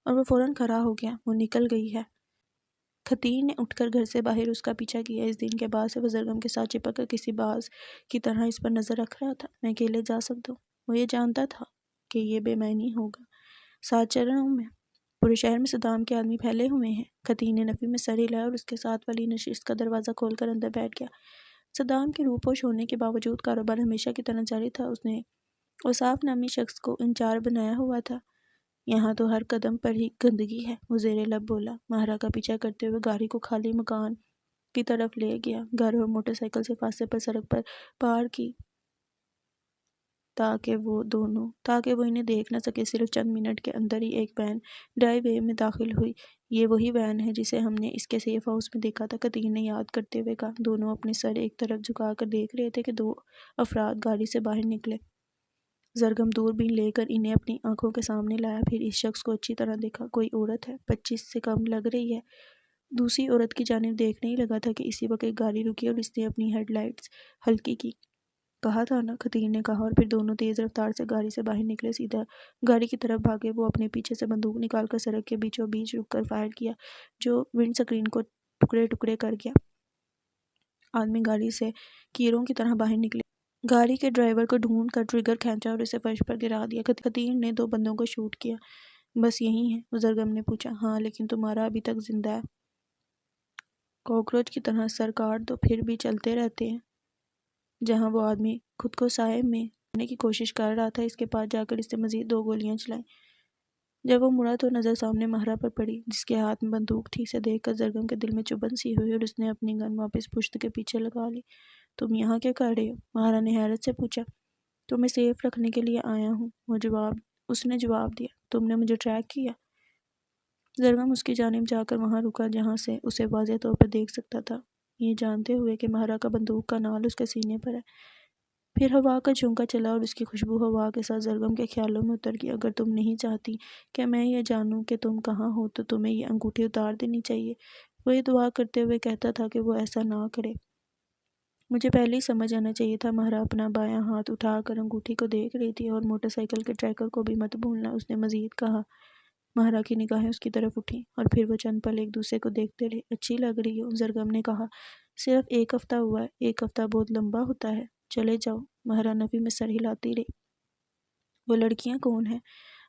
اور وہ فوراً کھڑا ہو گیا۔ وہ نکل گئی ہے۔ خطیر نے اٹھ کر گھر سے باہر اس کا پیچھا کیا۔ اس دن کے بعد سے وہ زرگم کے ساتھ چپک کر کسی باز کی طرح اس پر نظر رکھ رہا تھا۔ میں اکیلے جا سکتا ہوں۔ وہ یہ جانتا تھا کہ یہ بے معنی ہوگا۔ ساتھ چل رہا ہوں میں۔ پورے شہر میں صدام کے آدمی پھیلے ہوئے ہیں۔ خطیر نے نفی میں سر ہلایا اور اس کے ساتھ والی نشست کا دروازہ کھول کر اندر بیٹھ گیا۔ صدام کے روپوش ہونے کے باوجود کاروبار ہمیشہ کی طرح جاری تھا۔ اس نے اوصاف نامی شخص کو انچارج بنایا ہوا تھا۔ یہاں تو ہر قدم پر ہی گندگی ہے، وہ زیر لب بولا۔ ماہرہ کا پیچھا کرتے ہوئے گاڑی کو خالی مکان کی طرف لے گیا۔ گھر اور موٹر سائیکل سے فاصلے پر سڑک پر پارک کی تاکہ وہ انہیں دیکھ نہ سکے۔ صرف چند منٹ کے اندر ہی ایک وین ڈرائیو وے میں داخل ہوئی۔ یہ وہی وین ہے جسے ہم نے اس کے سیف ہاؤس میں دیکھا تھا، خطیر نے یاد کرتے ہوئے کہا۔ دونوں اپنے سر ایک طرف جھکا کر دیکھ رہے تھے کہ 2 افراد گاڑی سے باہر نکلے۔ زرگم دوربین لے کر انہیں اپنی آنکھوں کے سامنے لایا، پھر اس شخص کو اچھی طرح دیکھا۔ کوئی عورت ہے، 25 سے کم لگ رہی ہے۔ دوسری عورت کی جانب دیکھنے ہی لگا تھا کہ اسی وقت ایک گاڑی رکی اور اس نے اپنی ہیڈ لائٹس ہلکی کی۔ کہا تھا نا، خطیر نے کہا، اور پھر دونوں تیز رفتار سے گاڑی سے باہر نکلے، سیدھا گاڑی کی طرف بھاگے۔ وہ اپنے پیچھے سے بندوق نکال کر سڑک کے بیچوں بیچ رک کر فائر کیا، جو ونڈ سکرین کو ٹکڑے ٹکڑے کر گیا۔ آدمی گاڑی سے کیروں کی طرح باہر نکلے۔ گاڑی کے ڈرائیور کو ڈھونڈ کر ٹریگر کھینچا اور اسے فرش پر گرا دیا۔ خطیر نے 2 بندوں کو شوٹ کیا۔ بس یہی ہے؟ زرگم نے پوچھا۔ ہاں، لیکن تمہارا ابھی تک زندہ ہے۔ کاکروچ کی طرح سر کاٹ دو پھر بھی چلتے رہتے ہیں۔ جہاں وہ آدمی خود کو سائے میں کرنے کی کوشش کر رہا تھا، اس کے پاس جا کر اس نے مزید 2 گولیاں چلائیں۔ جب وہ مڑا تو نظر سامنے ماہرہ پر پڑی، جس کے ہاتھ میں بندوق تھی۔ اسے دیکھ کر زرگم کے دل میں چبھن سی ہوئی اور اس نے اپنی گن واپس پشت کے پیچھے لگا لی۔ تم یہاں کیا کر رہے ہو؟ ماہرہ نے حیرت سے پوچھا۔ تمہیں سیف رکھنے کے لیے آیا ہوں، اس نے جواب دیا۔ تم نے مجھے ٹریک کیا؟ زرگم اس کی جانب جا کر وہاں رکا جہاں سے اسے واضح طور پر دیکھ سکتا تھا، یہ جانتے ہوئے کہ ماہرہ کا بندوق کا نال اس کے سینے پر ہے۔ پھر ہوا کا جھونکا چلا اور اس کی خوشبو ہوا کے ساتھ زرگم کے خیالوں میں اتر گئی۔ اگر تم نہیں چاہتی کہ میں یہ جانوں کہ تم کہاں ہو تو تمہیں یہ انگوٹھی اتار دینی چاہیے۔ وہ یہ دعا کرتے ہوئے کہتا تھا کہ وہ ایسا نہ کرے۔ مجھے پہلے ہی سمجھ آنا چاہیے تھا۔ ماہرہ اپنا بایاں ہاتھ اٹھا کر انگوٹھی کو دیکھ رہی تھی۔ اور موٹر سائیکل کے ٹریکر کو بھی مت بھولنا، اس نے مزید کہا۔ ماہرہ کی نگاہیں اس کی طرف اٹھیں اور پھر وہ چند پل ایک دوسرے کو دیکھتے رہے۔ اچھی لگ رہی ہو، زرگم نے کہا۔ صرف 1 ہفتہ ہوا ہے، 1 ہفتہ بہت لمبا ہوتا ہے۔ چلے جاؤ۔ ماہرہ نفی میں سر ہلاتی رہی۔ وہ لڑکیاں کون ہیں؟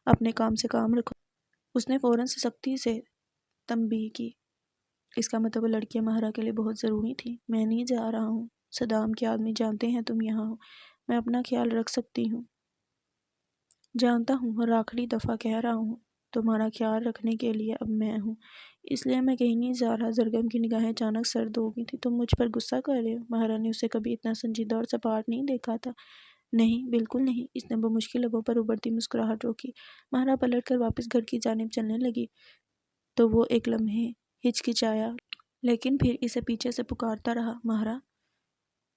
اپنے کام سے کام رکھو۔ اس نے فوراً سے سختی سے تنبیہ کی۔ اس کا مطلب وہ لڑکیاں ماہرہ کے لیے بہت ضروری تھیں۔ میں نہیں جا رہا ہوں۔ صدام کے آدمی جانتے ہیں تم یہاں ہو۔ میں اپنا خیال رکھ سکتی ہوں۔ جانتا ہوں اور آخری دفعہ کہہ رہا ہوں، تمہارا خیال رکھنے کے لیے اب میں ہوں، اس لیے میں کہیں نہیں جا رہا۔ زرگم کی نگاہیں اچانک سرد ہو گئی تھیں۔ تم مجھ پر غصہ کر رہے ہو؟ ماہرہ نے اسے کبھی اتنا سنجیدہ اور سپاٹ نہیں دیکھا تھا۔ نہیں، بالکل نہیں۔ اس نے بمشکل لبوں پر ابھرتی مسکراہٹ روکی۔ ماہرہ پلٹ کر واپس گھر کی جانب چلنے لگی تو وہ ایک لمحے ہچکچایا، لیکن پھر اسے پیچھے سے پکارتا رہا، ماہرہ!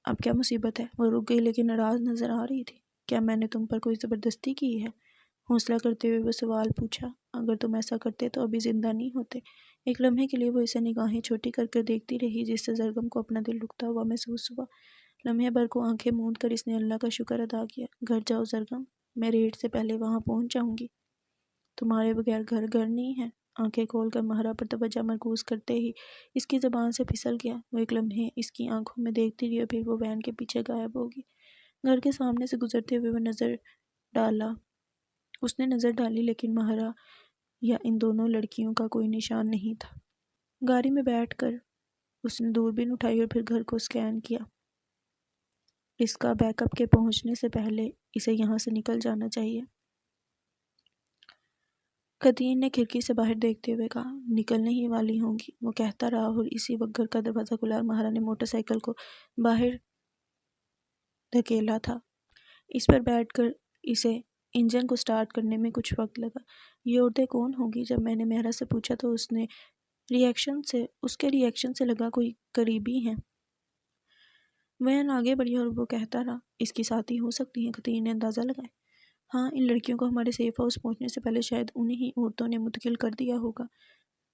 اب کیا مصیبت ہے؟ وہ رک گئی لیکن ناراض نظر آ رہی تھی۔ کیا میں نے تم پر کوئی زبردستی کی ہے؟ حوصلہ کرتے ہوئے وہ سوال پوچھا۔ اگر تم ایسا کرتے تو ابھی زندہ نہیں ہوتے۔ ایک لمحے کے لیے وہ اسے نگاہیں چھوٹی کر کر دیکھتی رہی، جس سے زرگم کو اپنا دل رکتا ہوا محسوس ہوا۔ لمحے بھر کو آنکھیں موند کر اس نے اللہ کا شکر ادا کیا۔ گھر جاؤ زرگم، میں ریڈ سے پہلے وہاں پہنچ جاؤں گی۔ تمہارے بغیر گھر نہیں ہے۔ آنکھیں کھول کر ماہرہ پر توجہ مرکوز کرتے ہی اس کی زبان سے پھسل گیا۔ وہ ایک لمحے اس کی آنکھوں میں دیکھتی رہی اور پھر وہ وین کے پیچھے غائب ہوگی۔ گھر کے سامنے سے گزرتے ہوئے اس نے نظر ڈالی لیکن ماہرہ یا ان دونوں لڑکیوں کا کوئی نشان نہیں تھا۔ گاڑی میں بیٹھ کر اس نے دوربین اٹھائی اور پھر گھر کو اسکین کیا۔ اس کا بیک اپ کے پہنچنے سے پہلے اسے یہاں سے نکل جانا چاہیے۔ قطین نے کھڑکی سے باہر دیکھتے ہوئے کہا۔ نکلنے ہی والی ہوں گی، وہ کہتا رہا اور اسی وقت گھر کا دروازہ کھلا اور ماہرہ نے موٹر سائیکل کو باہر دھکیلا تھا۔ اس پر بیٹھ کر اسے انجن کو سٹارٹ کرنے میں کچھ وقت لگا۔ یہ عورتیں کون ہوں گی؟ جب میں نے ماہرہ سے پوچھا تو اس کے ریئیکشن سے لگا کوئی قریبی ہیں۔ وین آگے بڑھی اور وہ کہتا رہا، اس کی ساتھی ہو سکتی ہیں۔ قطین نے اندازہ لگایا۔ ہاں، ان لڑکیوں کو ہمارے سیف ہاؤس پہنچنے سے پہلے شاید انہی ہی عورتوں نے منتقل کر دیا ہوگا۔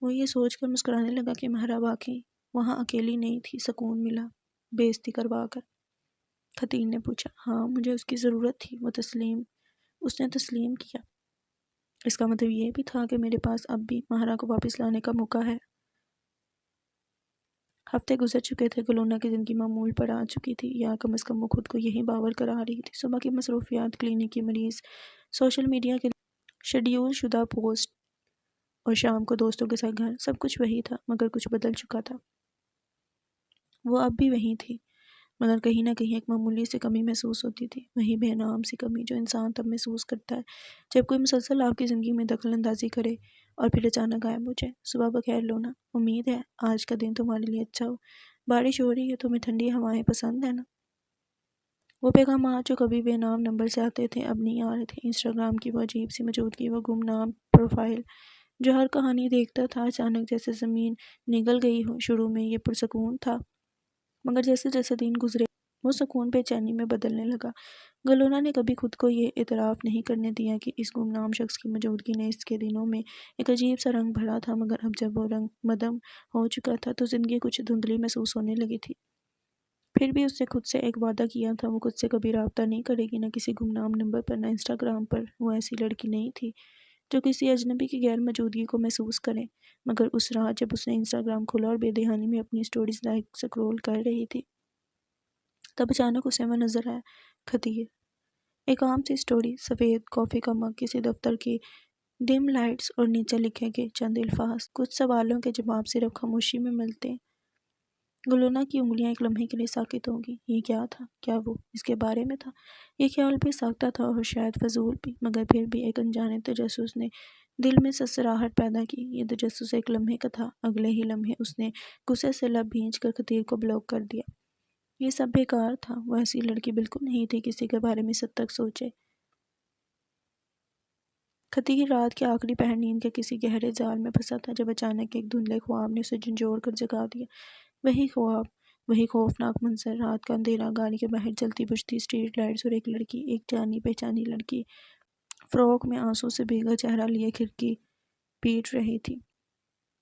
وہ یہ سوچ کر مسکرانے لگا کہ ماہرہ واقعی وہاں اکیلی نہیں تھی۔ سکون ملا۔ بے عزتی کروا کر؟ قطین نے پوچھا۔ ہاں، مجھے اس کی ضرورت تھی۔ اس نے تسلیم کیا۔ اس کا مطلب یہ بھی تھا کہ میرے پاس اب بھی ماہرہ کو واپس لانے کا موقع ہے۔ ہفتے گزر چکے تھے۔ گلونا کی زندگی معمول پر آ چکی تھی، یا کم از کم وہ خود کو یہی باور کرا رہی تھی۔ صبح کی مصروفیات، کلینک کی مریض، سوشل میڈیا کے شیڈیول شدہ پوسٹ اور شام کو دوستوں کے ساتھ گھر، سب کچھ وہی تھا مگر کچھ بدل چکا تھا۔ وہ اب بھی وہی تھی، مگر کہیں نہ کہیں ایک معمولی سی کمی محسوس ہوتی تھی، وہی بے نام سی کمی جو انسان تب محسوس کرتا ہے جب کوئی مسلسل آپ کی زندگی میں دخل اندازی کرے اور پھر اچانک غائب ہو جائے۔ صبح بخیر لونا، امید ہے آج کا دن تمہارے لیے اچھا ہو۔ بارش ہو رہی ہے، تمہیں ٹھنڈی ہوائیں پسند ہے نا؟ وہ پیغامات جو کبھی بے نام نمبر سے آتے تھے اب نہیں آ رہے تھے۔ انسٹاگرام کی وہ عجیب سی موجودگی، وہ گمنام پروفائل جو ہر کہانی دیکھتا تھا، اچانک جیسے زمین نگل گئی ہو۔ شروع میں یہ پرسکون تھا مگر جیسے جیسے دن گزرے وہ سکون بے چینی میں بدلنے لگا۔ گلونا نے کبھی خود کو یہ اعتراف نہیں کرنے دیا کہ اس گمنام شخص کی موجودگی نے اس کے دنوں میں ایک عجیب سا رنگ بھرا تھا، مگر اب جب وہ رنگ مدھم ہو چکا تھا تو زندگی کچھ دھندلی محسوس ہونے لگی تھی۔ پھر بھی اس نے خود سے ایک وعدہ کیا تھا، وہ خود سے کبھی رابطہ نہیں کرے گی، نہ کسی گمنام نمبر پر، نہ انسٹاگرام پر۔ وہ ایسی لڑکی نہیں تھی جو کسی اجنبی کی غیر موجودگی کو محسوس کرے۔ مگر اس رات جب اس نے انسٹاگرام کھولا اور بے دہانی میں اپنی سٹوریز لائک سکرول کر رہی تھی، تب اچانک اسے وہ نظر آیا، خطیر۔ ایک عام سی سٹوری، سفید کافی کا مگ، کسی دفتر کی ڈم لائٹس اور نیچے لکھے گئے چند الفاظ، کچھ سوالوں کے جواب صرف خاموشی میں ملتے گلونا کی انگلیاں ایک لمحے کے لیے ساکت ہو گئی۔ یہ کیا تھا؟ کیا وہ اس کے بارے میں تھا؟ یہ خیال بھی ساختہ تھا اور شاید فضول بھی، مگر پھر بھی ایک انجانے تجسس نے دل میں سسراہٹ پیدا کی۔ یہ تجسس ایک لمحے کا تھا۔ اگلے ہی لمحے اس نے غصے سے لب بھینچ کر خطیر کو بلاک کر دیا۔ یہ سب بیکار تھا۔ وہ ایسی لڑکی بالکل نہیں تھی کسی کے بارے میں اس حد تک سوچے۔ خطیر رات کے آخری پہر نیند کے کسی گہرے جال میں پھنسا تھا جب اچانک ایک دھندلے خواب نے اسے جھنجھوڑ کر جگا دیا۔ وہی خواب، وہی خوفناک منظر، رات کا اندھیرا، گاڑی کے باہر جلتی بجھتی اسٹریٹ لائٹس اور ایک لڑکی، ایک جانی پہچانی لڑکی، فراق میں آنسوں سے بھیگا چہرہ لیے کھڑکی پیٹ رہی تھی۔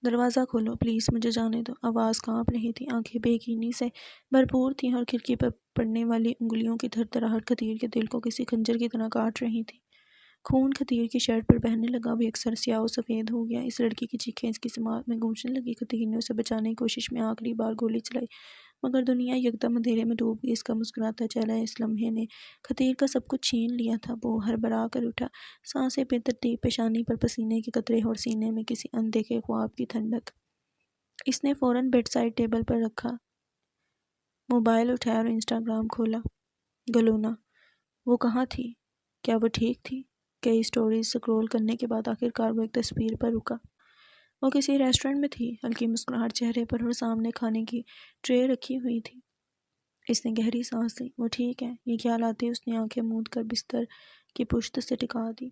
دروازہ کھولو پلیز، مجھے جانے دو۔ آواز کانپ رہی تھی، آنکھیں بے یقینی سے بھرپور تھیں اور کھڑکی پر پڑنے والی انگلیوں کی تھرتھراہٹ خطیر کے دل کو کسی خنجر کی طرح کاٹ رہی تھی۔ خون خطیر کی شرٹ پر بہنے لگا، وہ یکسر سیاہ و سفید ہو گیا۔ اس لڑکی کی چیخیں اس کی سماعت میں گونجنے لگی۔ خطیر نے اسے بچانے کی کوشش میں آخری بار گولی چلائی، مگر دنیا یکدم اندھیرے میں ڈوب گئی۔ اس کا مسکراتا چہرہ اس لمحے نے خطیر کا سب کچھ چھین لیا تھا۔ وہ ہڑبڑا کر اٹھا، سانسیں بے ترتیب، پیشانی پر پسینے کے قطرے اور سینے میں کسی اندیکھے خواب کی ٹھنڈک۔ اس نے فوراً بیڈ سائڈ ٹیبل پر رکھا موبائل اٹھایا اور انسٹاگرام کھولا۔ گلونا، وہ کہاں تھی؟ کیا وہ ٹھیک تھی؟ کئی سٹوریز سکرول کرنے کے بعد آخرکار وہ ایک تصویر پر رکا۔ وہ کسی ریسٹورنٹ میں تھی، ہلکی مسکراہٹ چہرے پر اور سامنے کھانے کی ٹرے رکھی ہوئی تھی۔ اس نے گہری سانس لی۔ وہ ٹھیک ہے، یہ خیال آتے اس نے آنکھیں موند کر بستر کی پشت سے ٹکا دی۔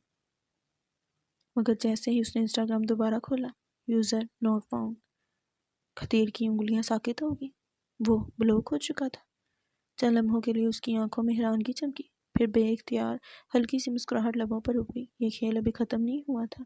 مگر جیسے ہی اس نے انسٹاگرام دوبارہ کھولا، یوزر ناٹ فاؤنڈ، خطیر کی انگلیاں ساکت ہو گئی۔ وہ بلاک ہو چکا تھا۔ چند لمحوں کے لیے اس کی آنکھوں میں حیرانگی چمکی، پھر بے اختیار ہلکی سی مسکراہٹ لبوں پر ابھری۔ یہ کھیل ابھی ختم نہیں ہوا تھا۔